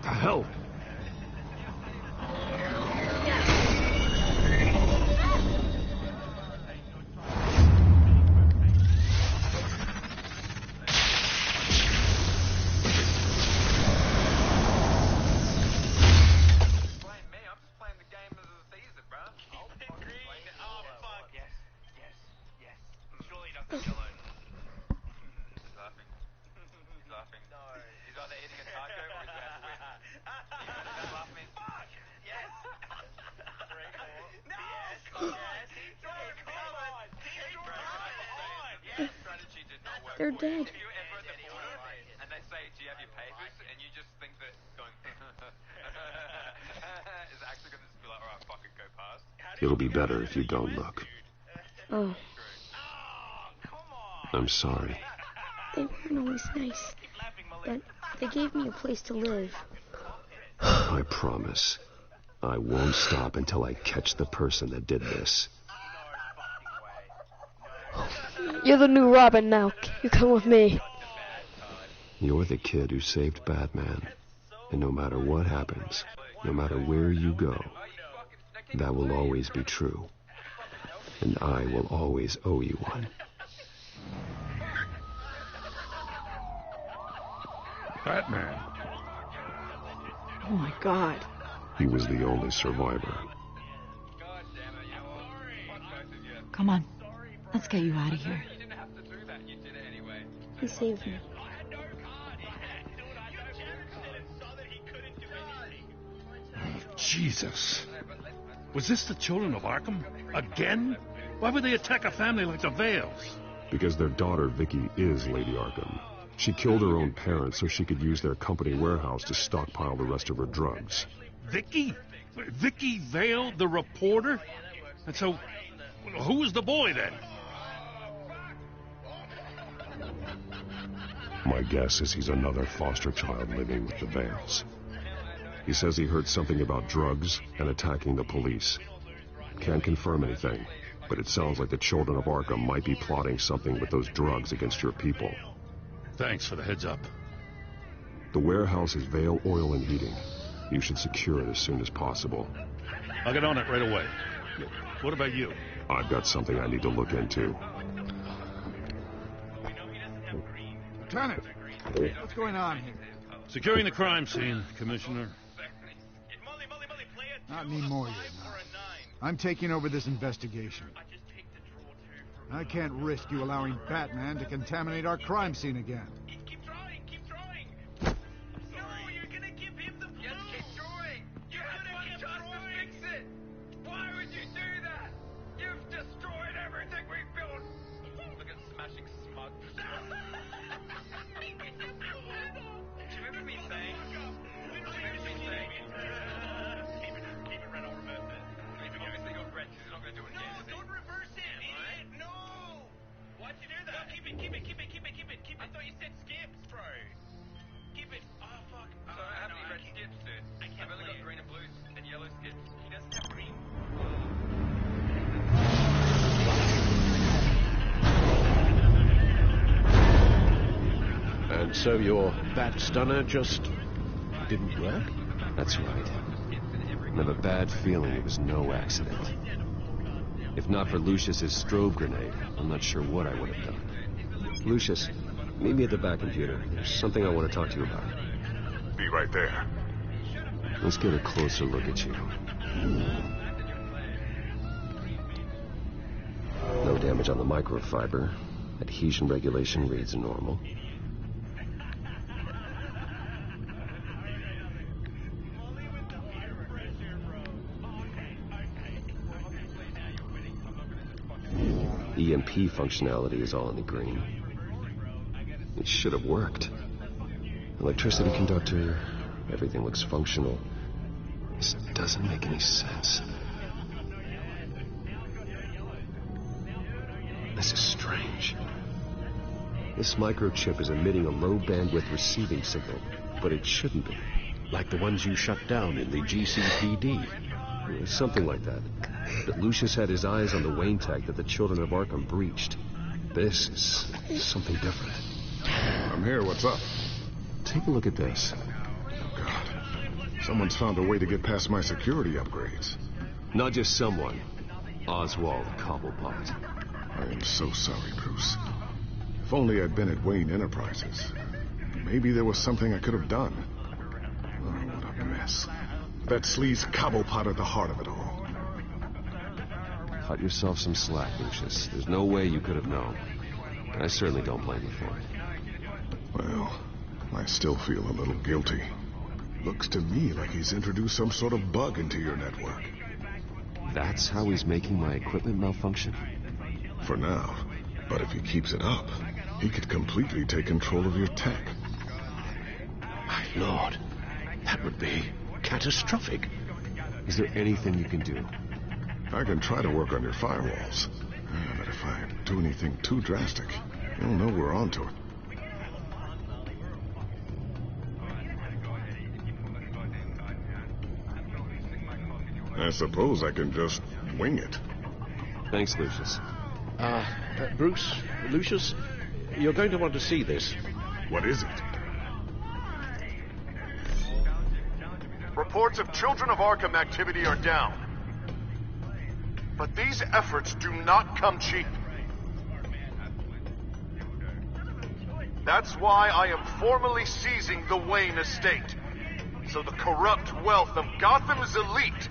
Hell. They're dead. It'll be better if you don't look. Oh. I'm sorry. They weren't always nice, but they gave me a place to live. I promise. I won't stop until I catch the person that did this. You're the new Robin now. You come with me. You're the kid who saved Batman. And no matter what happens, no matter where you go, that will always be true. And I will always owe you one. Batman. Oh my God. He was the only survivor. Come on. Let's get you out of here. He saved me. Jesus. Was this the children of Arkham? Again? Why would they attack a family like the Vales? Because their daughter, Vicky, is Lady Arkham. She killed her own parents so she could use their company warehouse to stockpile the rest of her drugs. Vicky? Vicky Vale, the reporter? And so, who was the boy then? My guess is he's another foster child living with the Vales. He says he heard something about drugs and attacking the police. Can't confirm anything, but it sounds like the children of Arkham might be plotting something with those drugs against your people. Thanks for the heads up. The warehouse is Vale Oil and Heating. You should secure it as soon as possible. I'll get on it right away. What about you? I've got something I need to look into. Lieutenant, what's going on here? Securing the crime scene, Commissioner. Not anymore, yet. I'm taking over this investigation. I can't risk you allowing Batman to contaminate our crime scene again. Keep trying. No, you're gonna give him the blue. Yes, keep trying. You had one chance to fix it. Why would you do that? You've destroyed everything we've built. Look at smashing smug. Do you remember me saying? Keep it red, I'll reverse it. If you obviously got red, because he's not going to do it again. No, don't reverse it, idiot! No! Why'd you do that? No, keep it. I thought you said skips, bro. Keep it. Oh, fuck. So I have these red skips, dude. I've only got green and blues and yellow skips. He doesn't have green. And so your bat stunner just didn't work? That's right. I have a bad feeling it was no accident. If not for Lucius's strobe grenade, I'm not sure what I would have done. Lucius, meet me at the back computer. There's something I want to talk to you about. Be right there. Let's get a closer look at you. No damage on the microfiber. Adhesion regulation reads normal. EMP functionality is all in the green. It should have worked. Electricity conductor, everything looks functional. This doesn't make any sense. This is strange. This microchip is emitting a low-bandwidth receiving signal, but it shouldn't be. Like the ones you shut down in the GCPD. Something like that. But Lucius had his eyes on the Wayne tag that the children of Arkham breached. This is something different. I'm here, what's up? Take a look at this. Oh, God. Someone's found a way to get past my security upgrades. Not just someone. Oswald Cobblepot. I am so sorry, Bruce. If only I'd been at Wayne Enterprises. Maybe there was something I could have done. Oh, what a mess. That sleaze Cobblepot at the heart of it all. Cut yourself some slack, Lucius. There's no way you could have known. I certainly don't blame you for it. Well, I still feel a little guilty. Looks to me like he's introduced some sort of bug into your network. That's how he's making my equipment malfunction? For now. But if he keeps it up, he could completely take control of your tech. My lord, that would be catastrophic. Is there anything you can do? I can try to work on your firewalls. But if I do anything too drastic, you'll know we're onto it. I suppose I can just wing it. Thanks, Lucius. Bruce, Lucius, you're going to want to see this. What is it? Reports of Children of Arkham activity are down. But these efforts do not come cheap. That's why I am formally seizing the Wayne estate, so the corrupt wealth of Gotham's elite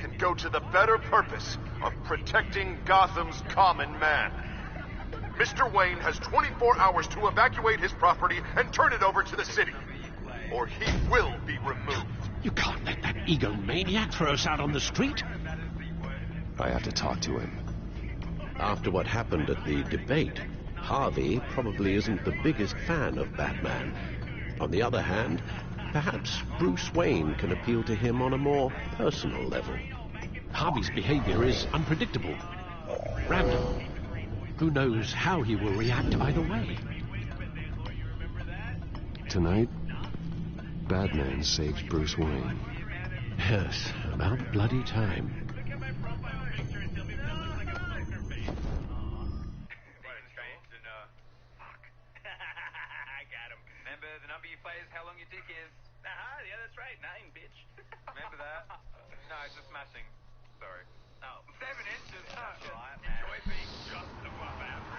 can go to the better purpose of protecting Gotham's common man. Mr. Wayne has 24 hours to evacuate his property and turn it over to the city, or he will be removed. You can't let that egomaniac throw us out on the street. I have to talk to him. After what happened at the debate, Harvey probably isn't the biggest fan of Batman. On the other hand, perhaps Bruce Wayne can appeal to him on a more personal level. Harvey's behavior is unpredictable, random. Who knows how he will react either way? Tonight, Batman saves Bruce Wayne. Yes, about bloody time.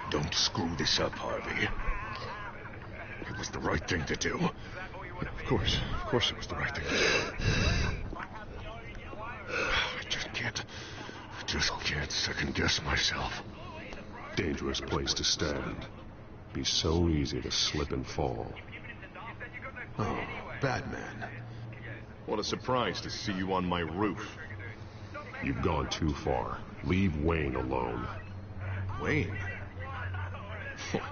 Don't screw this up, Harvey. It was the right thing to do. Of course it was the right thing to do. I just can't second guess myself. Dangerous place to stand. Be so easy to slip and fall. Oh, Batman. What a surprise to see you on my roof. You've gone too far. Leave Wayne alone. Wayne?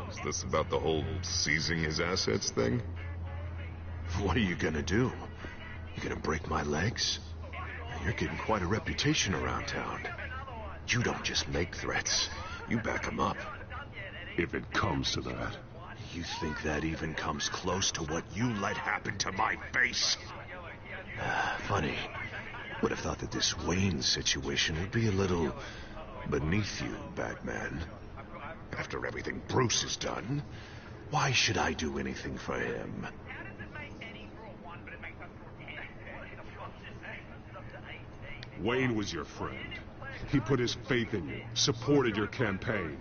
Is this about the whole seizing his assets thing? What are you gonna do? You gonna break my legs? You're getting quite a reputation around town. You don't just make threats. You back them up. If it comes to that. You think that even comes close to what you let happen to my face? Funny. Would have thought that this Wayne situation would be a little beneath you, Batman. After everything Bruce has done, why should I do anything for him? Wayne was your friend. He put his faith in you, supported your campaign.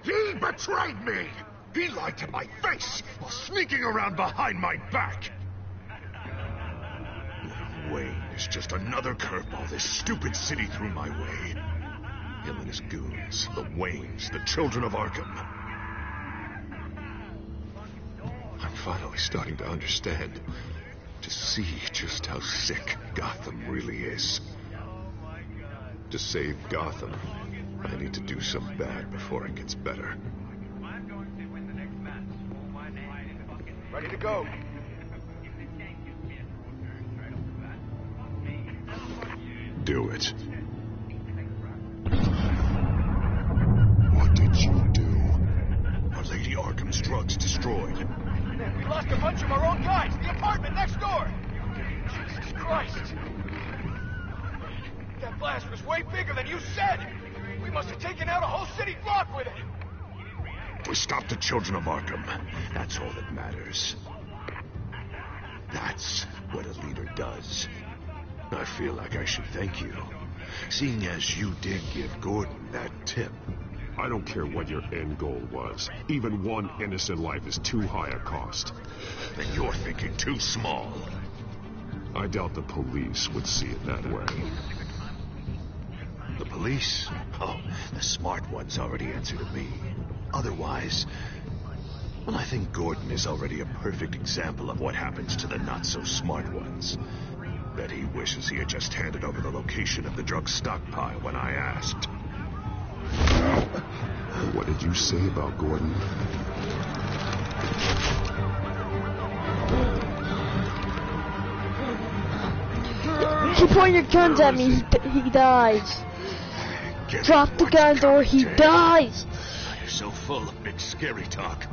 He betrayed me! He lied to my face while sneaking around behind my back! Wayne is just another curveball this stupid city threw my way. Him and his goons, the Waynes, the children of Arkham. I'm finally starting to understand, to see just how sick Gotham really is. To save Gotham, I need to do some bad before it gets better. Ready to go. Do it. What did you do? Are Lady Arkham's drugs destroyed? Man, we lost a bunch of our own guys. The apartment next door. Jesus Christ. That blast was way bigger than you said. We must have taken out a whole city block with it. We stopped the children of Arkham. That's all that matters. That's what a leader does. I feel like I should thank you, seeing as you did give Gordon that tip. I don't care what your end goal was. Even one innocent life is too high a cost. Then you're thinking too small. I doubt the police would see it that way. The police? Oh, the smart ones already answer to me. Otherwise, well, I think Gordon is already a perfect example of what happens to the not-so-smart ones. Bet he wishes he had just handed over the location of the drug stockpile when I asked. What did you say about Gordon? He pointed guns at me, he dies. Drop the guns or he dies. You're so full of big scary talk.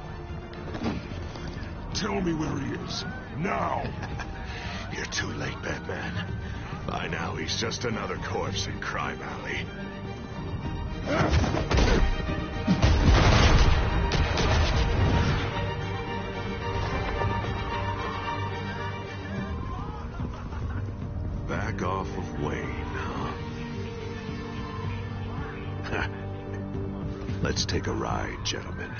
Tell me where he is. Now! You're too late, Batman. By now, he's just another corpse in Crime Alley. Back off of Wayne, huh? Let's take a ride, gentlemen.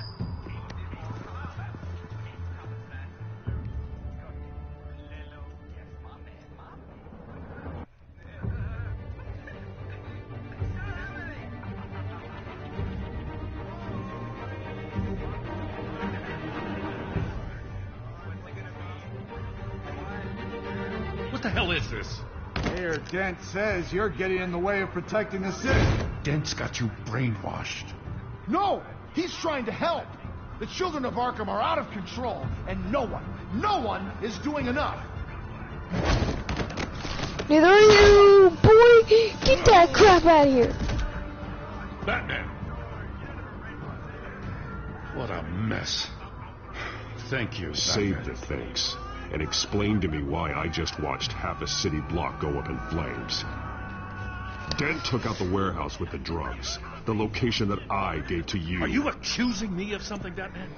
What the hell is this? Mayor Dent says you're getting in the way of protecting the city. Dent's got you brainwashed. No! He's trying to help. The children of Arkham are out of control, and no one is doing enough. Neither are you, boy! Get that crap out of here! Batman! What a mess. Thank you, Save Batman. the thanks. And explain to me why I just watched half a city block go up in flames. Dent took out the warehouse with the drugs. The location that I gave to you. Are you accusing me of something, Batman?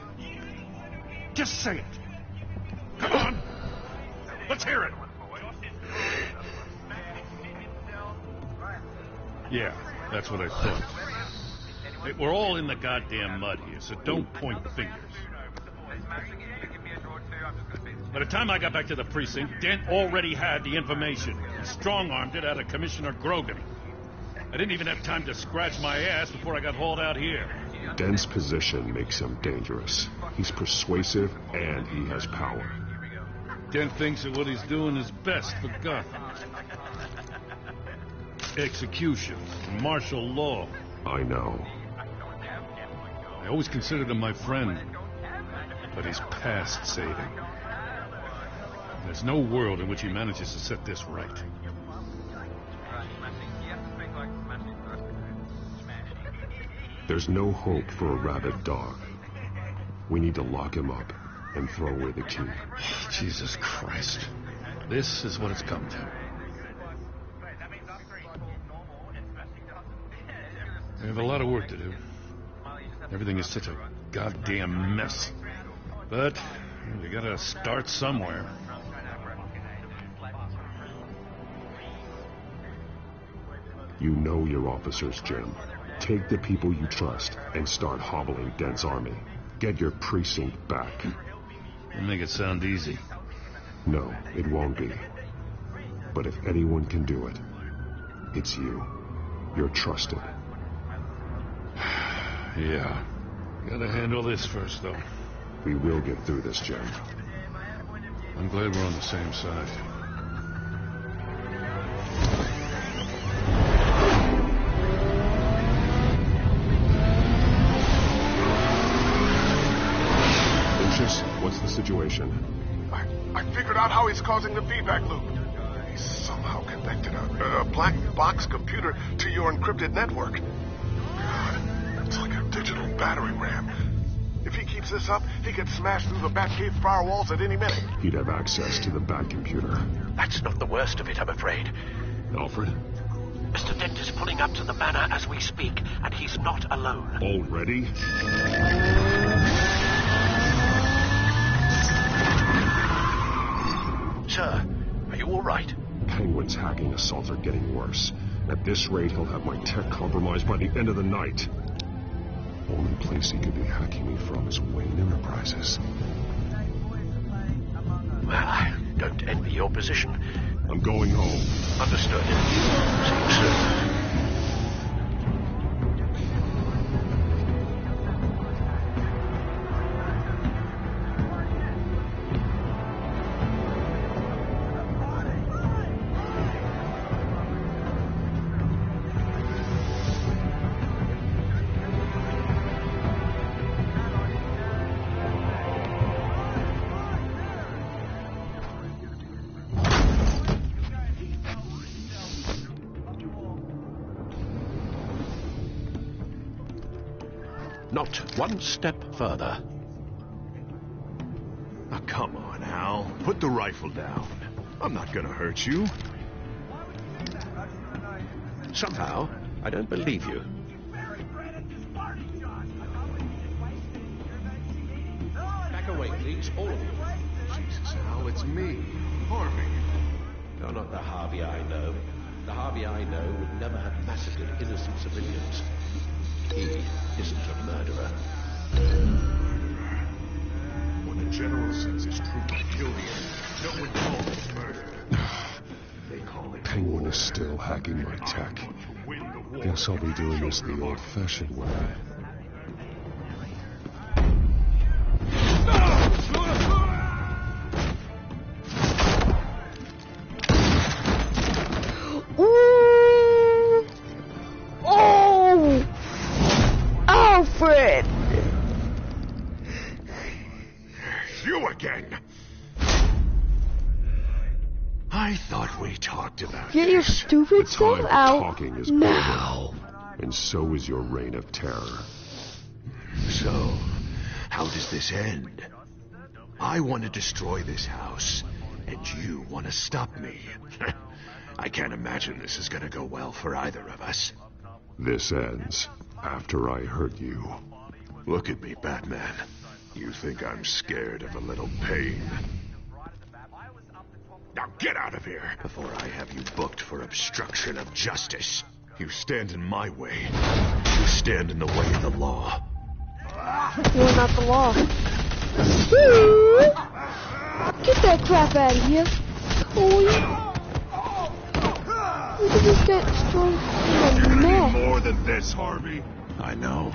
Just say it. Come on. Let's hear it. Yeah, that's what I thought. Hey, we're all in the goddamn mud here, so don't point fingers. By the time I got back to the precinct, Dent already had the information. He strong-armed it out of Commissioner Grogan. I didn't even have time to scratch my ass before I got hauled out here. Dent's position makes him dangerous. He's persuasive and he has power. Dent thinks that what he's doing is best for Gotham. Execution, martial law. I know. I always considered him my friend, but he's past saving. There's no world in which he manages to set this right. There's no hope for a rabid dog. We need to lock him up and throw away the key. Jesus Christ. This is what it's come to. We have a lot of work to do. Everything is such a goddamn mess. But we gotta start somewhere. You know your officers, Jim. Take the people you trust and start hobbling Dent's army. Get your precinct back. You make it sound easy. No, it won't be. But if anyone can do it, it's you. You're trusted. Yeah. Gotta handle this first, though. We will get through this, Jim. I'm glad we're on the same side. position? I figured out how he's causing the feedback loop. He's somehow connected a black box computer to your encrypted network. God, it's like a digital battering ram. If he keeps this up, he can smash through the Batcave firewalls at any minute. He'd have access to the Bat computer. That's not the worst of it, I'm afraid. Alfred? Mr. Dent is pulling up to the manor as we speak, and he's not alone. Already? Sir, are you all right? Penguin's hacking assaults are getting worse. At this rate, he'll have my tech compromised by the end of the night. Only place he could be hacking me from is Wayne Enterprises. Well, I don't envy your position. I'm going home. Understood. See you soon. Not one step further. Oh, come on, Al. Put the rifle down. I'm not gonna hurt you. Somehow, I don't believe you. Back away, please, all of you. Jesus, Al, it's me, Harvey. You're not the Harvey I know. The Harvey I know would never have massacred innocent civilians. He isn't a murderer. When a general sends his troop to kill the enemy, no one calls it murder. They call it Penguin is still hacking my tech. Guess I'll be doing this the old-fashioned way. Alfred! You again! I thought we talked about Get your stupid self Time out for talking is now. over. And so is your reign of terror. So, how does this end? I want to destroy this house, and you want to stop me. I can't imagine this is going to go well for either of us. This ends after I hurt you. Look at me, Batman. You think I'm scared of a little pain? Now get out of here before I have you booked for obstruction of justice. You stand in my way. You stand in the way of the law. You're not the law. Get that crap out of here. Oh, look at this guy strong in the neck. More than this, Harvey. I know.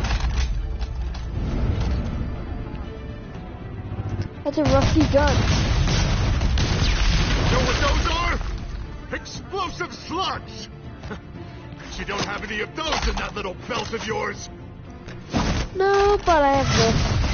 That's a rusty gun. Know what those are? Explosive slugs! You don't have any of those in that little belt of yours. No, but I have this.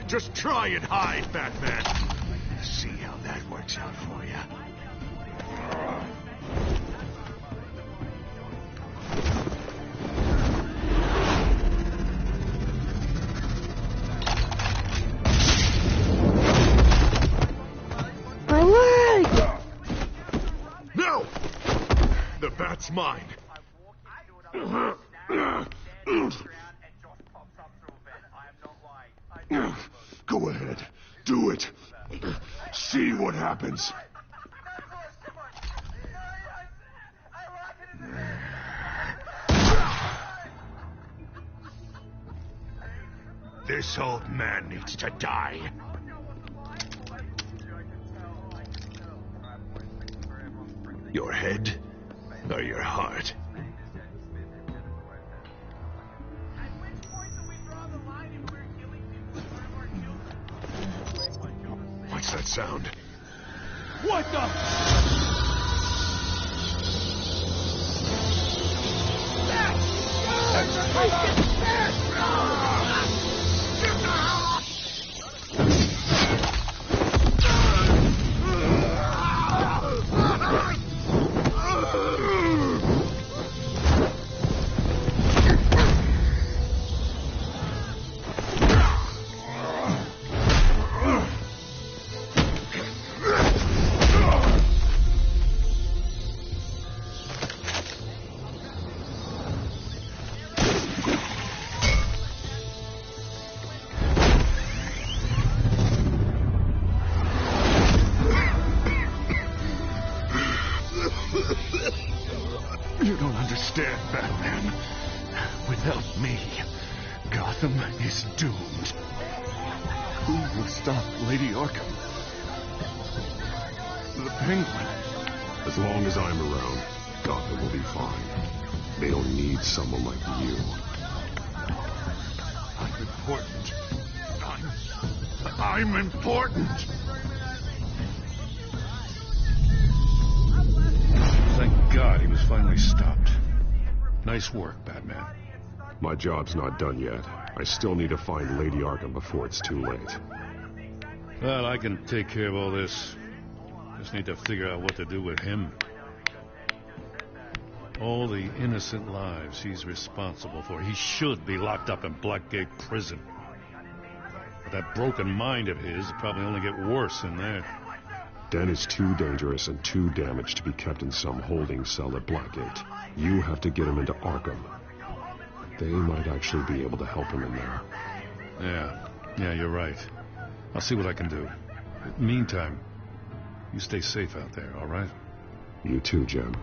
Just try and hide, Batman. See how that works out for you. My leg! No! The bat's mine. Go ahead. Do it. See what happens. This old man needs to die. Your head or your heart? that sound? What the? You don't understand, Batman. Without me, Gotham is doomed. Who will stop Lady Arkham? The Penguin. As long as I'm around, Gotham will be fine. They don't need someone like you. I'm important. I'm important. Thank God he was finally stopped. Nice work, Batman. My job's not done yet. I still need to find Lady Arkham before it's too late. Well, I can take care of all this. Just need to figure out what to do with him. All the innocent lives he's responsible for. He should be locked up in Blackgate Prison. But that broken mind of his will probably only get worse in there. Den is too dangerous and too damaged to be kept in some holding cell at Blackgate. You have to get him into Arkham. They might actually be able to help him in there. Yeah, you're right. I'll see what I can do. Meantime, you stay safe out there, all right? You too, Jim.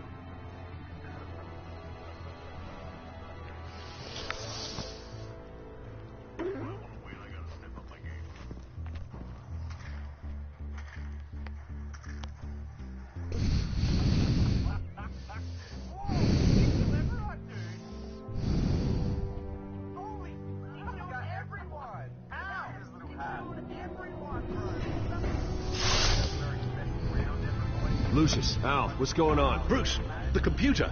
Lucius, Al, what's going on? Bruce, the computer.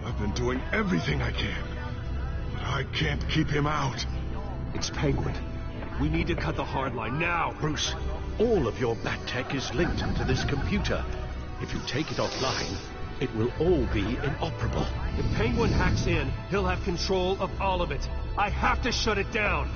I've been doing everything I can, but I can't keep him out. It's Penguin. We need to cut the hard line now. Bruce, all of your bat tech is linked to this computer. If you take it offline, it will all be inoperable. If Penguin hacks in, he'll have control of all of it. I have to shut it down.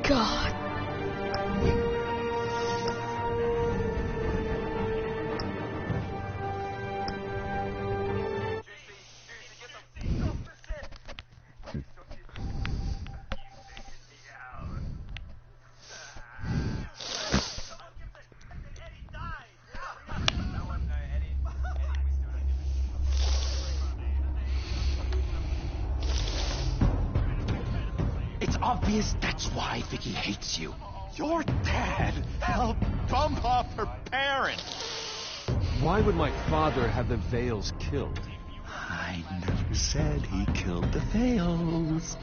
God. Obvious that's why Vicky hates you. Your dad helped bump off her parents. Why would my father have the Vales killed? I never said he killed the Vales.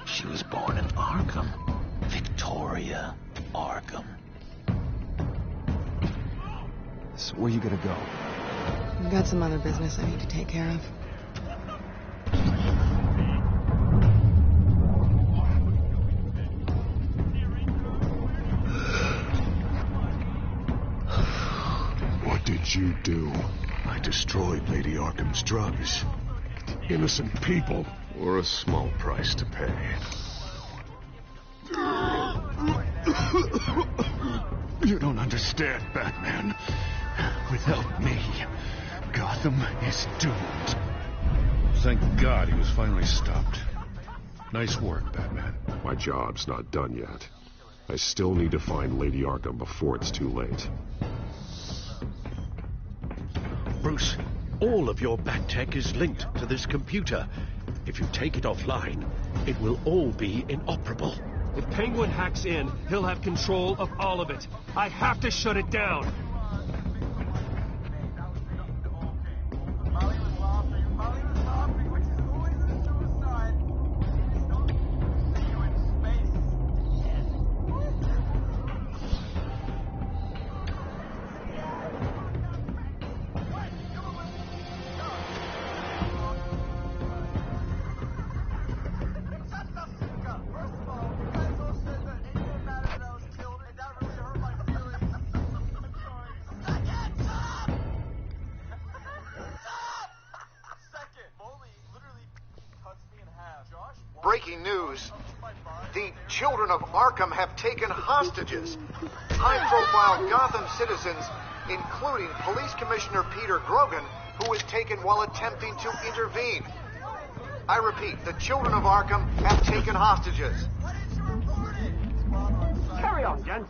She was born in Arkham. Victoria Arkham. So where you gonna go? I've got some other business I need to take care of. do? I destroyed Lady Arkham's drugs. Innocent people. Or a small price to pay. You don't understand, Batman. Without me, Gotham is doomed. Thank God he was finally stopped. Nice work, Batman. My job's not done yet. I still need to find Lady Arkham before it's too late. Bruce, all of your Bat-Tech is linked to this computer. If you take it offline, it will all be inoperable. If Penguin hacks in, he'll have control of all of it. I have to shut it down. Breaking news. The children of Arkham have taken hostages. High-profile Gotham citizens, including Police Commissioner Peter Grogan, who was taken while attempting to intervene. I repeat, the children of Arkham have taken hostages. Carry on, gents.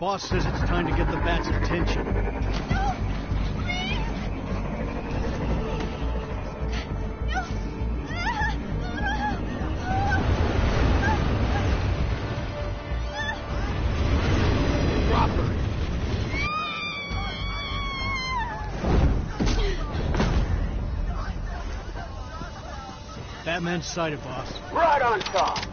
Boss says it's time to get the Bat's attention. Batman's sighted, boss. Right on top.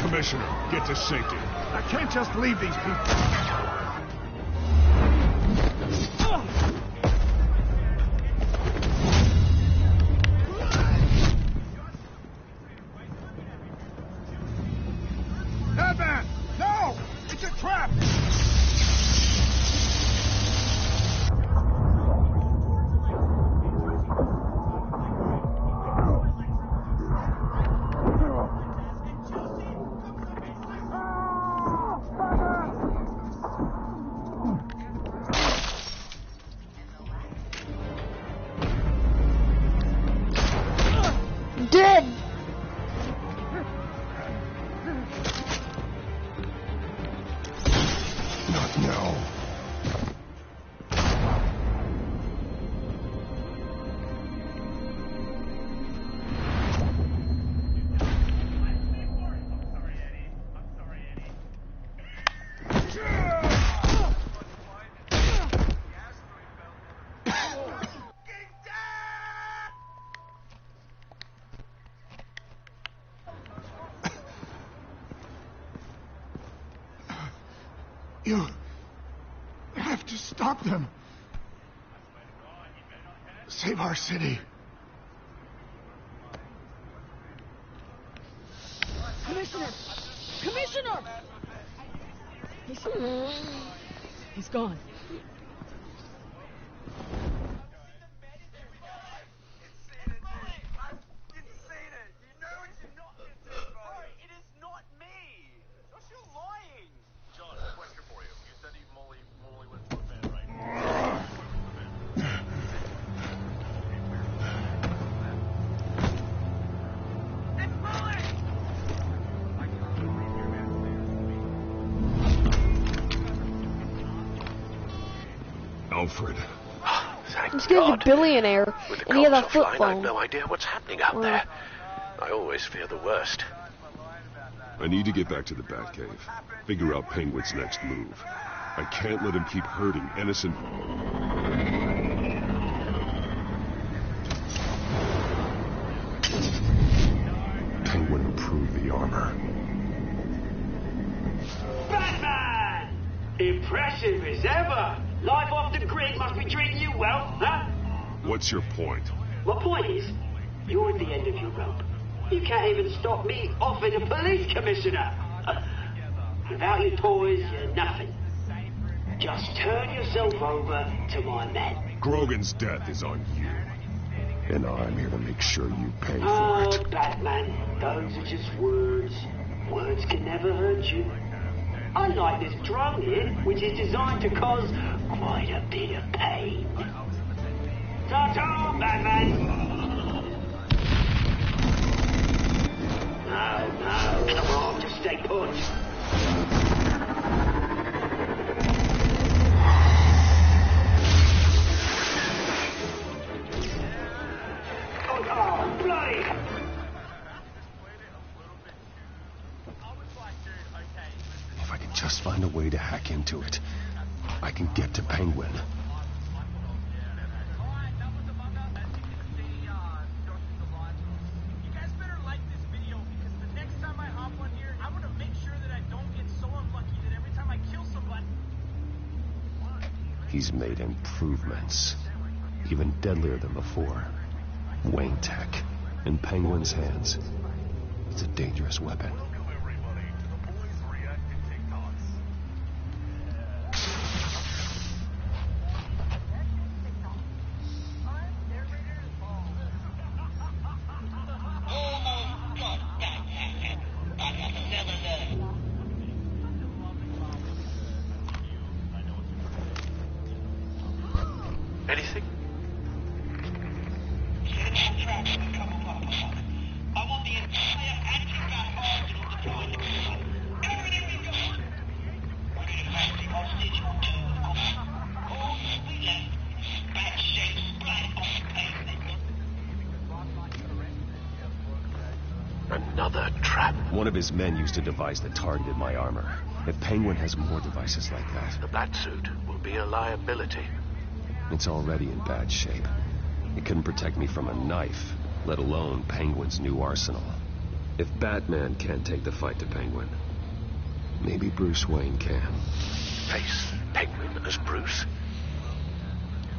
Commissioner, get to safety. I can't just leave these people. Batman! No! It's a trap! Dead! Not now. You have to stop them. Save our city. Commissioner! Commissioner! He's gone. Alfred. Thank This guy's a billionaire, and he has a flip I have phone. no idea what's happening out there. I always fear the worst. I need to get back to the Batcave. Figure out Penguin's next move. I can't let him keep hurting innocent... Penguin improved the armor. mischievous, ever. Life off the grid must be treating you well, huh? What's your point? My point is, you're at the end of your rope. You can't even stop me offing a police commissioner. Without your toys, you're nothing. Just turn yourself over to my men. Grogan's death is on you. And I'm here to make sure you pay for Oh, it. Batman, those are just words. Words can never hurt you. Unlike this drone here, which is designed to cause quite a bit of pain. Ta-ta, Batman! No, come on, just stay put. Oh, bloody! If I can just find a way to hack into it, I can get to Penguin. He's made improvements, even deadlier than before. Wayne tech, in Penguin's hands. It's a dangerous weapon. Anything? Another trap. One of his men used a device that targeted my armor. If Penguin has more devices like that... The Batsuit will be a liability. It's already in bad shape. It couldn't protect me from a knife, let alone Penguin's new arsenal. If Batman can't take the fight to Penguin, maybe Bruce Wayne can. Face Penguin as Bruce.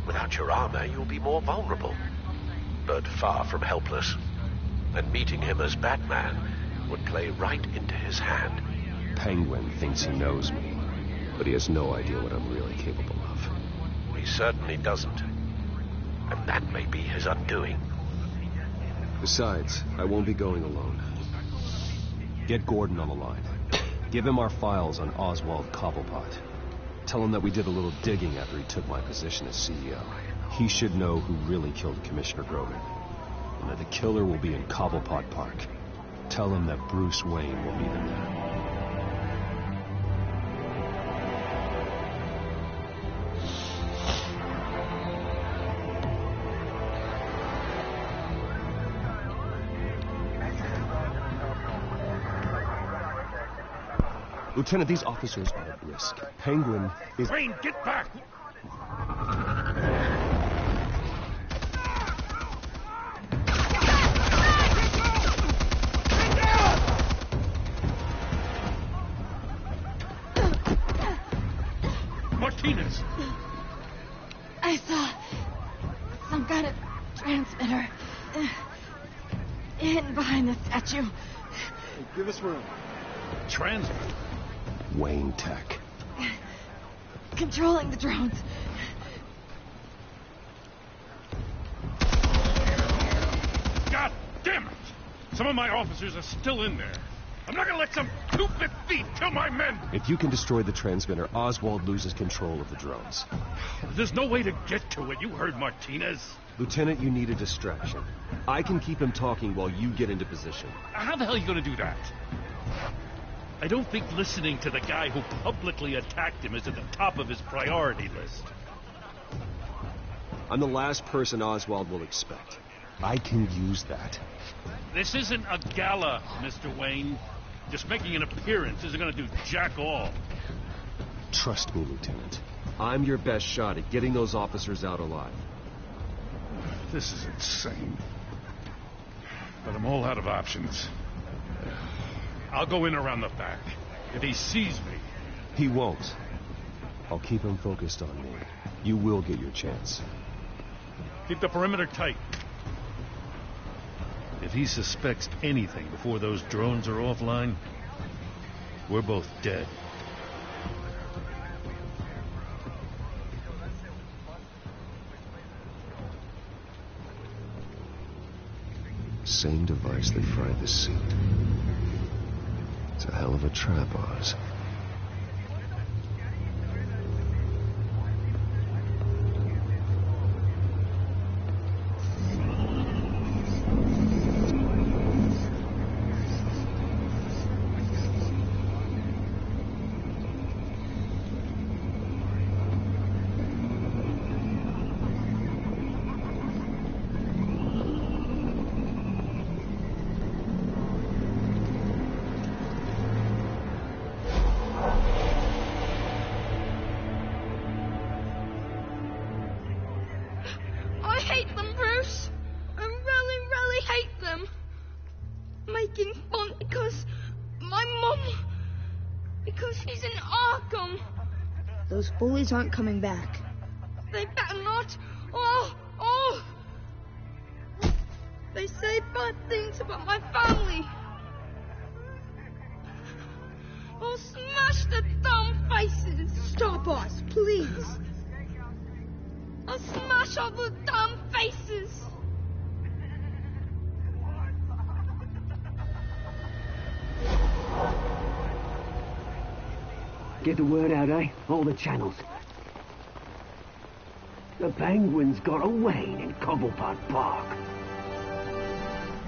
Without your armor, you'll be more vulnerable, but far from helpless. And meeting him as Batman would play right into his hand. Penguin thinks he knows me, but he has no idea what I'm really capable of. He certainly doesn't. And that may be his undoing. Besides, I won't be going alone. Get Gordon on the line. Give him our files on Oswald Cobblepot. Tell him that we did a little digging after he took my position as CEO. He should know who really killed Commissioner Grogan. And that the killer will be in Cobblepot Park. Tell him that Bruce Wayne will be the man. Lieutenant, these officers are at risk. Penguin is... Wayne, get back! Martinez! I saw some kind of transmitter hidden behind the statue. Hey, give us room. Transmitter? Wayne Tech. Controlling the drones. God damn it! Some of my officers are still in there. I'm not gonna let some stupid thief kill my men! If you can destroy the transmitter, Oswald loses control of the drones. There's no way to get to it. You heard Martinez. Lieutenant, you need a distraction. I can keep him talking while you get into position. How the hell are you gonna do that? I don't think listening to the guy who publicly attacked him is at the top of his priority list. I'm the last person Oswald will expect. I can use that. This isn't a gala, Mr. Wayne. Just making an appearance isn't gonna do jack all. Trust me, Lieutenant. I'm your best shot at getting those officers out alive. This is insane. But I'm all out of options. I'll go in around the back. If he sees me... He won't. I'll keep him focused on me. You will get your chance. Keep the perimeter tight. If he suspects anything before those drones are offline, we're both dead. Same device that fried the suit. It's a hell of a trap, Oz. Those bullies aren't coming back. They better not. Oh! They say bad things about my family. I'll smash the dumb faces. Stop us, please. I'll smash all the dumb faces. Get the word out, eh? All the channels. The Penguins got a Wayne in Cobblepot Park.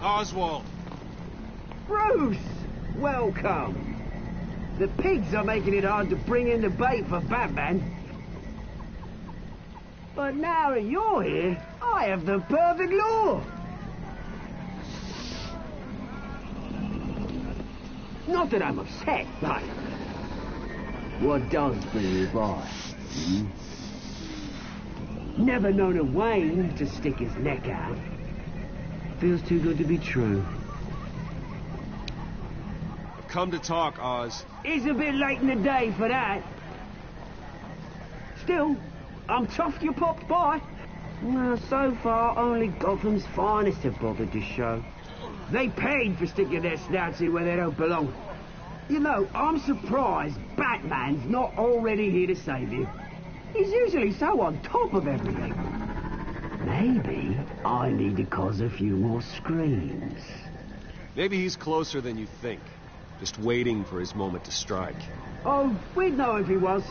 Oswald! Bruce! Welcome! The pigs are making it hard to bring in the bait for Batman. But now that you're here, I have the perfect lure! Not that I'm upset, but... what does bring you by? Never known a Wayne to stick his neck out. Feels too good to be true. Come to talk, Oz. It's a bit late in the day for that. Still, I'm chuffed you popped by. Well, so far, only Gotham's finest have bothered to show. They paid for sticking their snouts in where they don't belong. You know, I'm surprised Batman's not already here to save you. He's usually so on top of everything. Maybe I need to cause a few more screams. Maybe he's closer than you think. Just waiting for his moment to strike. Oh, we'd know if he was.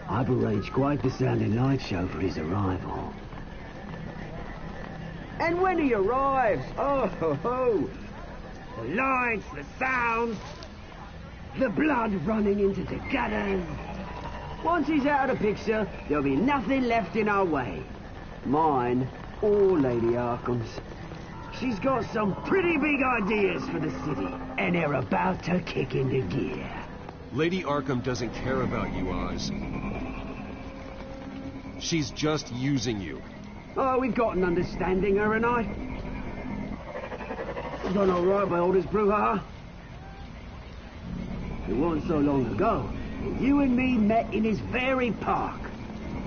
I've arranged quite the sounding light show for his arrival. And when he arrives, oh, the lights, the sounds, the blood running into the gutters. Once he's out of the picture, there'll be nothing left in our way. Mine or Lady Arkham's. She's got some pretty big ideas for the city, and they're about to kick into gear. Lady Arkham doesn't care about you, Oz. She's just using you. Oh, we've got an understanding, her and I. We've done all right by all this brouhaha. It wasn't so long ago. You and me met in this very park.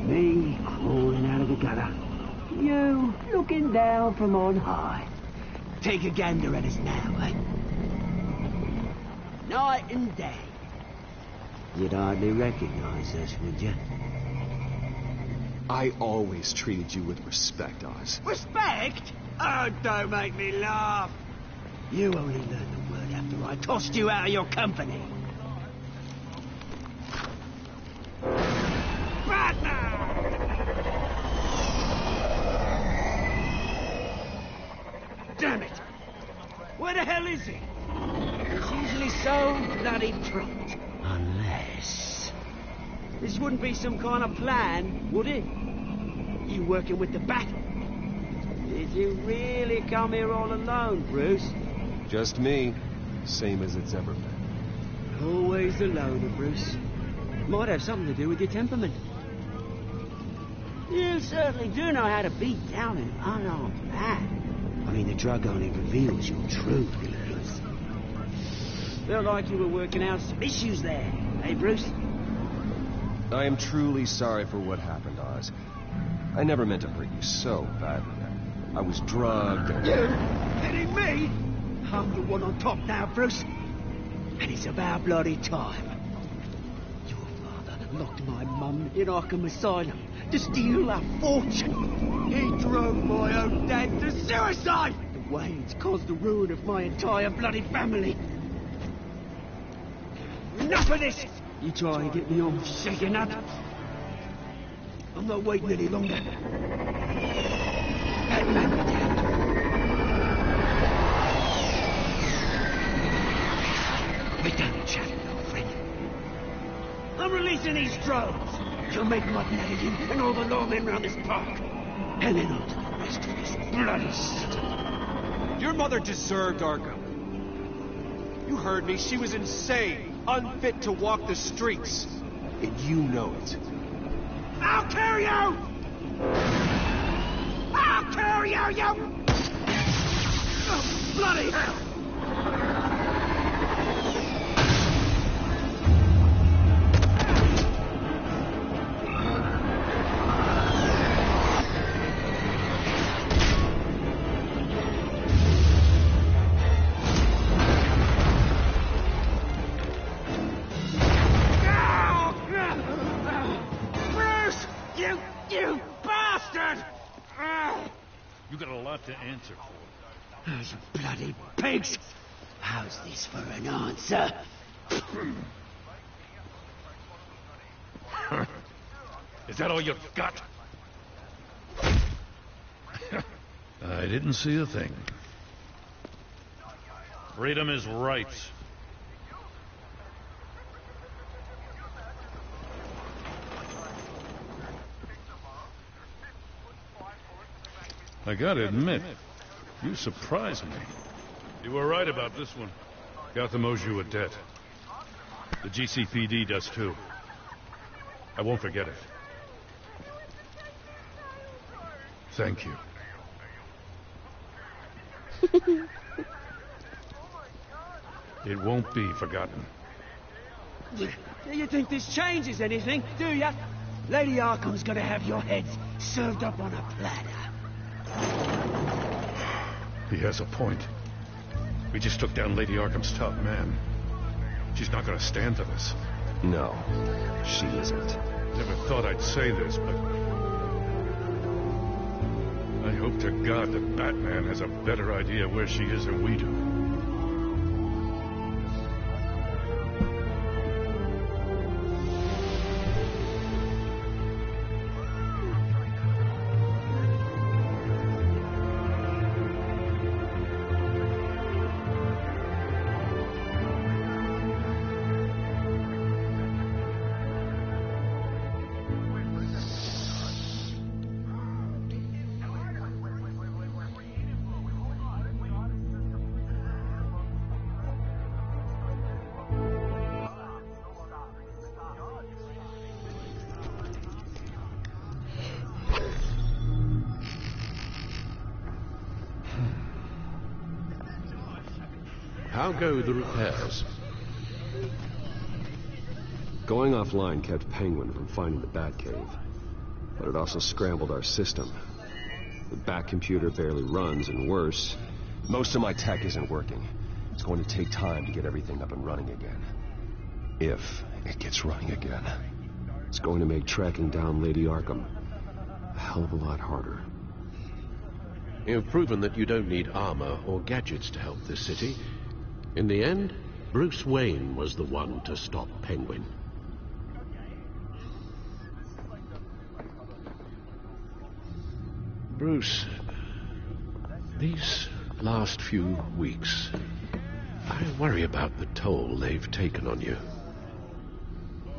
Me crawling out of the gutter. You looking down from on high. Take a gander at us now, eh? Night and day. You'd hardly recognize us, would you? I always treated you with respect, Oz. Respect? Oh, don't make me laugh. You only learned the word after I tossed you out of your company. Damn it! Where the hell is he? It's usually so bloody prompt. Unless... this wouldn't be some kind of plan, would it? You working with the Bat? Did you really come here all alone, Bruce? Just me. Same as it's ever been. Always the loner, Bruce. Might have something to do with your temperament. You certainly do know how to beat down an unarmed man. I mean, the drug only reveals your true feelings. Felt like you were working out some issues there, eh, Bruce? I am truly sorry for what happened, Oz. I never meant to hurt you so badly. I was drugged and... You? Kidding me? I'm the one on top now, Bruce. And it's about bloody time. Your father locked my mum in Arkham Asylum to steal a fortune. He drove my own dad to suicide! The Waynes caused the ruin of my entire bloody family. Enough of this! You try and get me on shaking up. I'm not waiting any longer. Batman, Dad. We're done chatting, old friend. I'm releasing these drones. You'll make mutton out of you and all the lawmen around this park. And then on to the rest of this bloody city. Your mother deserved Arkham. You heard me. She was insane, unfit to walk the streets. And you know it. I'll kill you! I'll kill you, you... Oh, bloody hell! To answer for. Those bloody pigs! How's this for an answer? Is that all you've got? I didn't see a thing. Freedom is rights. I gotta admit, you surprised me. You were right about this one. Gotham owes you a debt. The GCPD does too. I won't forget it. Thank you. It won't be forgotten. You think this changes anything, do ya? Lady Arkham's gonna have your heads served up on a platter. He has a point. We just took down Lady Arkham's top man. She's not gonna stand for this. No, she isn't. Never thought I'd say this, but... I hope to God that Batman has a better idea where she is than we do. How go the repairs? Going offline kept Penguin from finding the Batcave, but it also scrambled our system. The Bat computer barely runs, and worse, most of my tech isn't working. It's going to take time to get everything up and running again. If it gets running again. It's going to make tracking down Lady Arkham a hell of a lot harder. You've proven that you don't need armor or gadgets to help this city. In the end, Bruce Wayne was the one to stop Penguin. Bruce, these last few weeks, I worry about the toll they've taken on you.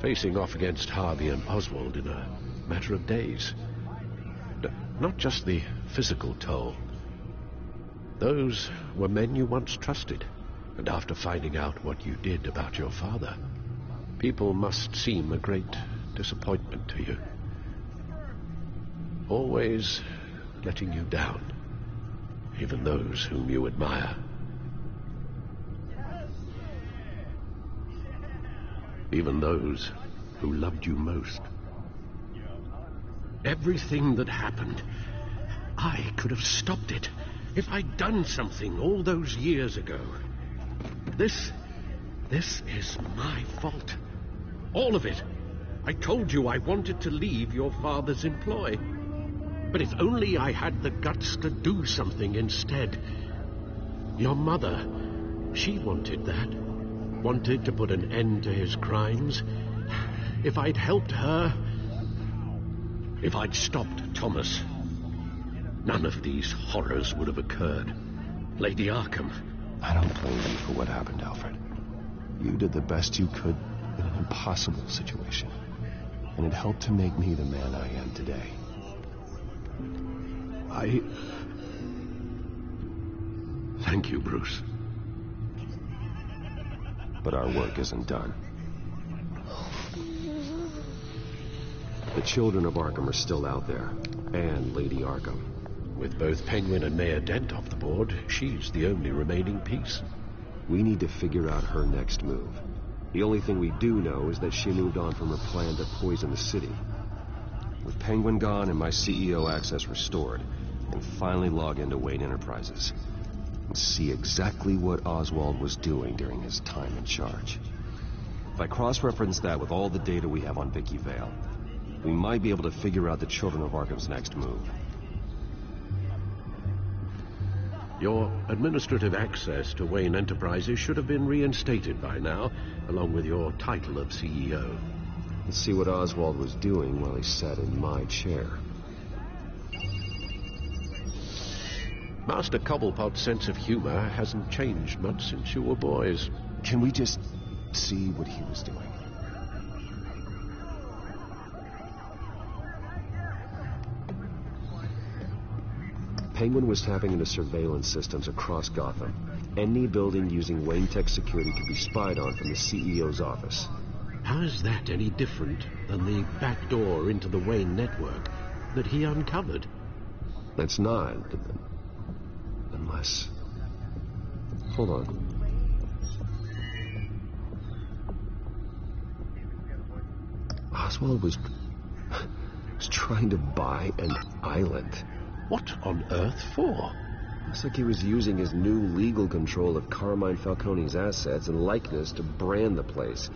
Facing off against Harvey and Oswald in a matter of days. Not just the physical toll. Those were men you once trusted. And after finding out what you did about your father, people must seem a great disappointment to you. Always letting you down, even those whom you admire. Even those who loved you most. Everything that happened, I could have stopped it if I'd done something all those years ago. This is my fault. All of it. I told you I wanted to leave your father's employ. But if only I had the guts to do something instead. Your mother, she wanted that. Wanted to put an end to his crimes. If I'd helped her, if I'd stopped Thomas, none of these horrors would have occurred. Lady Arkham. I don't blame you for what happened, Alfred. You did the best you could in an impossible situation. And it helped to make me the man I am today. Thank you, Bruce. But our work isn't done. The children of Arkham are still out there, and Lady Arkham. With both Penguin and Mayor Dent off the board, she's the only remaining piece. We need to figure out her next move. The only thing we do know is that she moved on from her plan to poison the city. With Penguin gone and my CEO access restored, I can finally log into Wayne Enterprises and see exactly what Oswald was doing during his time in charge. If I cross-reference that with all the data we have on Vicky Vale, we might be able to figure out the children of Arkham's next move. Your administrative access to Wayne Enterprises should have been reinstated by now, along with your title of CEO. Let's see what Oswald was doing while he sat in my chair. Master Cobblepot's sense of humor hasn't changed much since you were boys. Can we just see what he was doing? Penguin was tapping into surveillance systems across Gotham. Any building using Wayne Tech security could be spied on from the CEO's office. How is that any different than the back door into the Wayne network that he uncovered? That's not. Unless... Hold on. Oswald was trying to buy an island. What on earth for? Looks like he was using his new legal control of Carmine Falcone's assets and likeness to brand the place.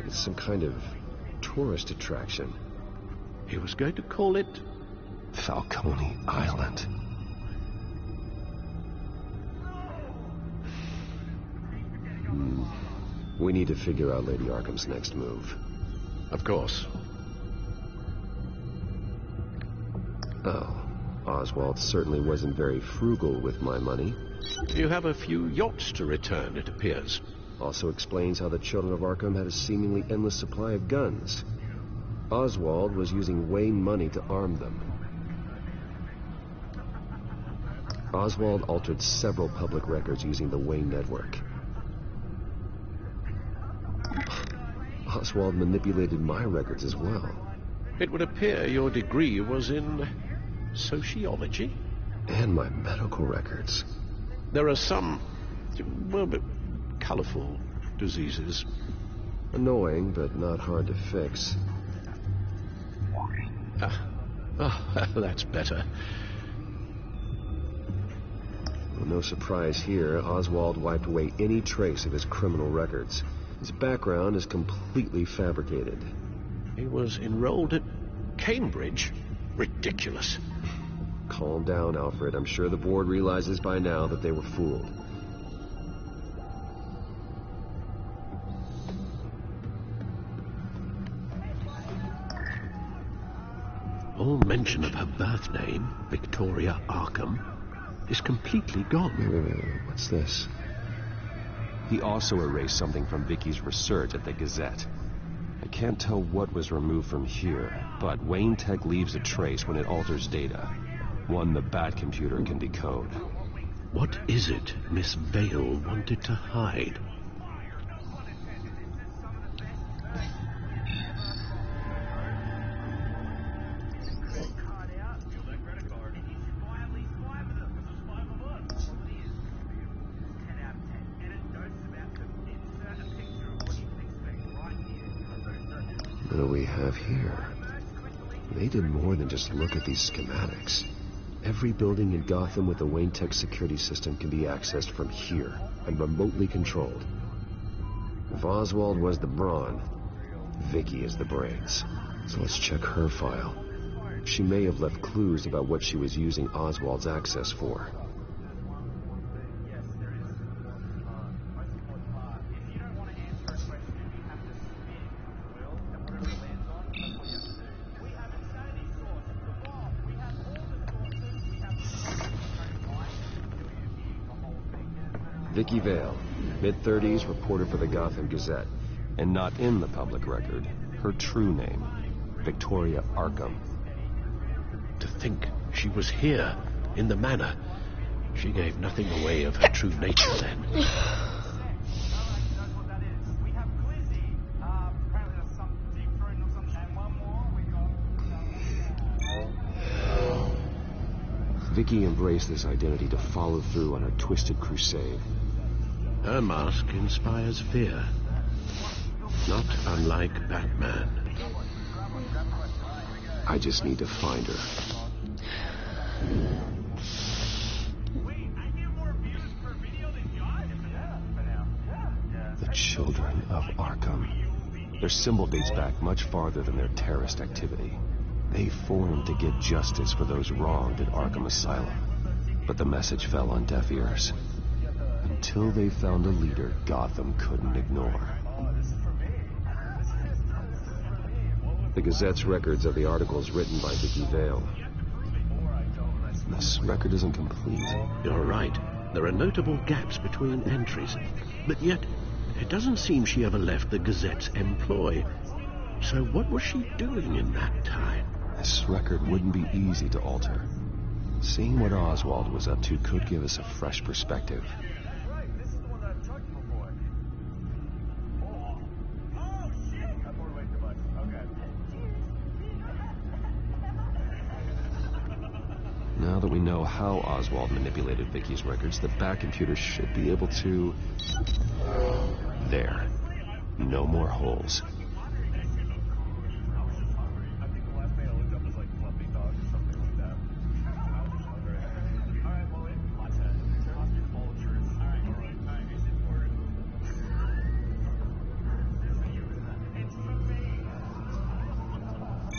It's some kind of tourist attraction. He was going to call it... Falcone Island. We need to figure out Lady Arkham's next move. Of course. Oh. Oswald certainly wasn't very frugal with my money. You have a few yachts to return, it appears. Also explains how the children of Arkham had a seemingly endless supply of guns. Oswald was using Wayne money to arm them. Oswald altered several public records using the Wayne network. Oswald manipulated my records as well. It would appear your degree was in... sociology? And my medical records. There are some, well, but colorful diseases. Annoying, but not hard to fix. That's better. Well, no surprise here, Oswald wiped away any trace of his criminal records. His background is completely fabricated. He was enrolled at Cambridge? Ridiculous. Calm down, Alfred. I'm sure the board realizes by now that they were fooled. All mention of her birth name, Victoria Arkham, is completely gone. Wait. What's this? He also erased something from Vicky's research at the Gazette. I can't tell what was removed from here, but Wayne Tech leaves a trace when it alters data. One the Bat computer can decode. What is it Miss Vale wanted to hide? we have here? They did more than just look at these schematics. Every building in Gotham with a Wayne Tech security system can be accessed from here and remotely controlled. If Oswald was the brawn, Vicky is the brains. So let's check her file. She may have left clues about what she was using Oswald's access for. Vicky Vale, mid-30s, reporter for the Gotham Gazette, and not in the public record. Her true name, Victoria Arkham. To think she was here, in the manor. She gave nothing away of her true nature then. Vicky embraced this identity to follow through on her twisted crusade. Her mask inspires fear. Not unlike Batman. I just need to find her. The Children of Arkham. Their symbol dates back much farther than their terrorist activity. They formed to get justice for those wronged at Arkham Asylum. But the message fell on deaf ears. Until they found a leader Gotham couldn't ignore. The Gazette's records of the articles written by Vicky Vale. This record isn't complete. You're right. There are notable gaps between entries. But yet, it doesn't seem she ever left the Gazette's employ. So what was she doing in that time? This record wouldn't be easy to alter. Seeing what Oswald was up to could give us a fresh perspective. Now that we know how Oswald manipulated Vicky's records, the back computer should be able to... There. No more holes.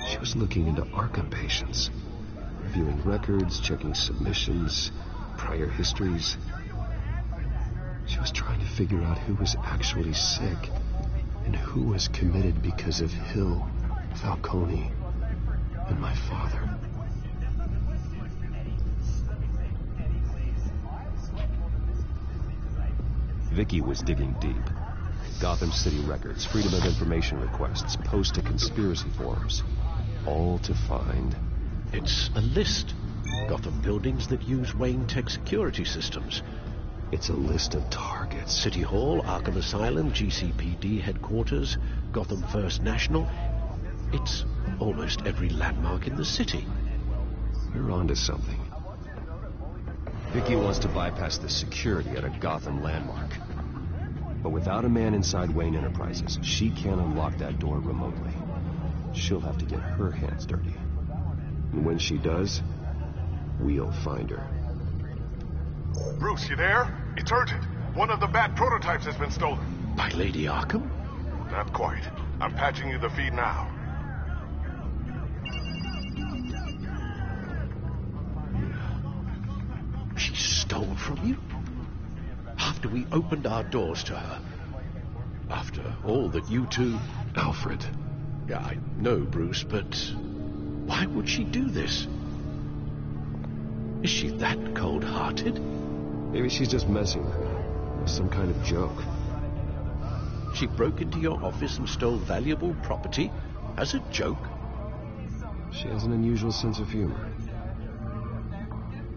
She was looking into Arkham patients. Reviewing records, checking submissions, prior histories. She was trying to figure out who was actually sick and who was committed because of Hill, Falcone, and my father. Vicky was digging deep. Gotham City records, Freedom of Information requests, posted conspiracy forums. All to find... It's a list. Gotham buildings that use Wayne Tech security systems. It's a list of targets. City Hall, Arkham Asylum, GCPD headquarters, Gotham First National. It's almost every landmark in the city. You're onto something. Vicky wants to bypass the security at a Gotham landmark. But without a man inside Wayne Enterprises, she can't unlock that door remotely. She'll have to get her hands dirty. And when she does, we'll find her. Bruce, you there? It's urgent. One of the Bat prototypes has been stolen. By Lady Arkham? Not quite. I'm patching you the feed now. She stole from you? After we opened our doors to her? After all that you two... Alfred. Yeah, I know, Bruce, but... why would she do this? Is she that cold-hearted? Maybe she's just messing with me. Some kind of joke. She broke into your office and stole valuable property as a joke? She has an unusual sense of humor.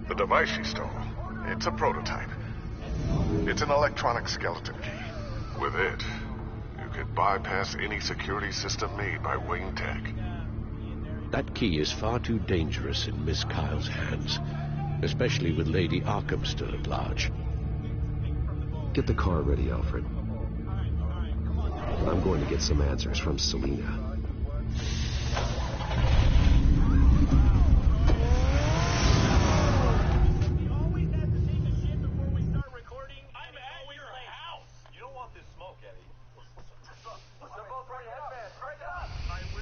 The device she stole, it's a prototype. It's an electronic skeleton key. With it, you could bypass any security system made by Wayne Tech. That key is far too dangerous in Miss Kyle's hands, especially with Lady Arkham still at large. Get the car ready, Alfred. I'm going to get some answers from Selina.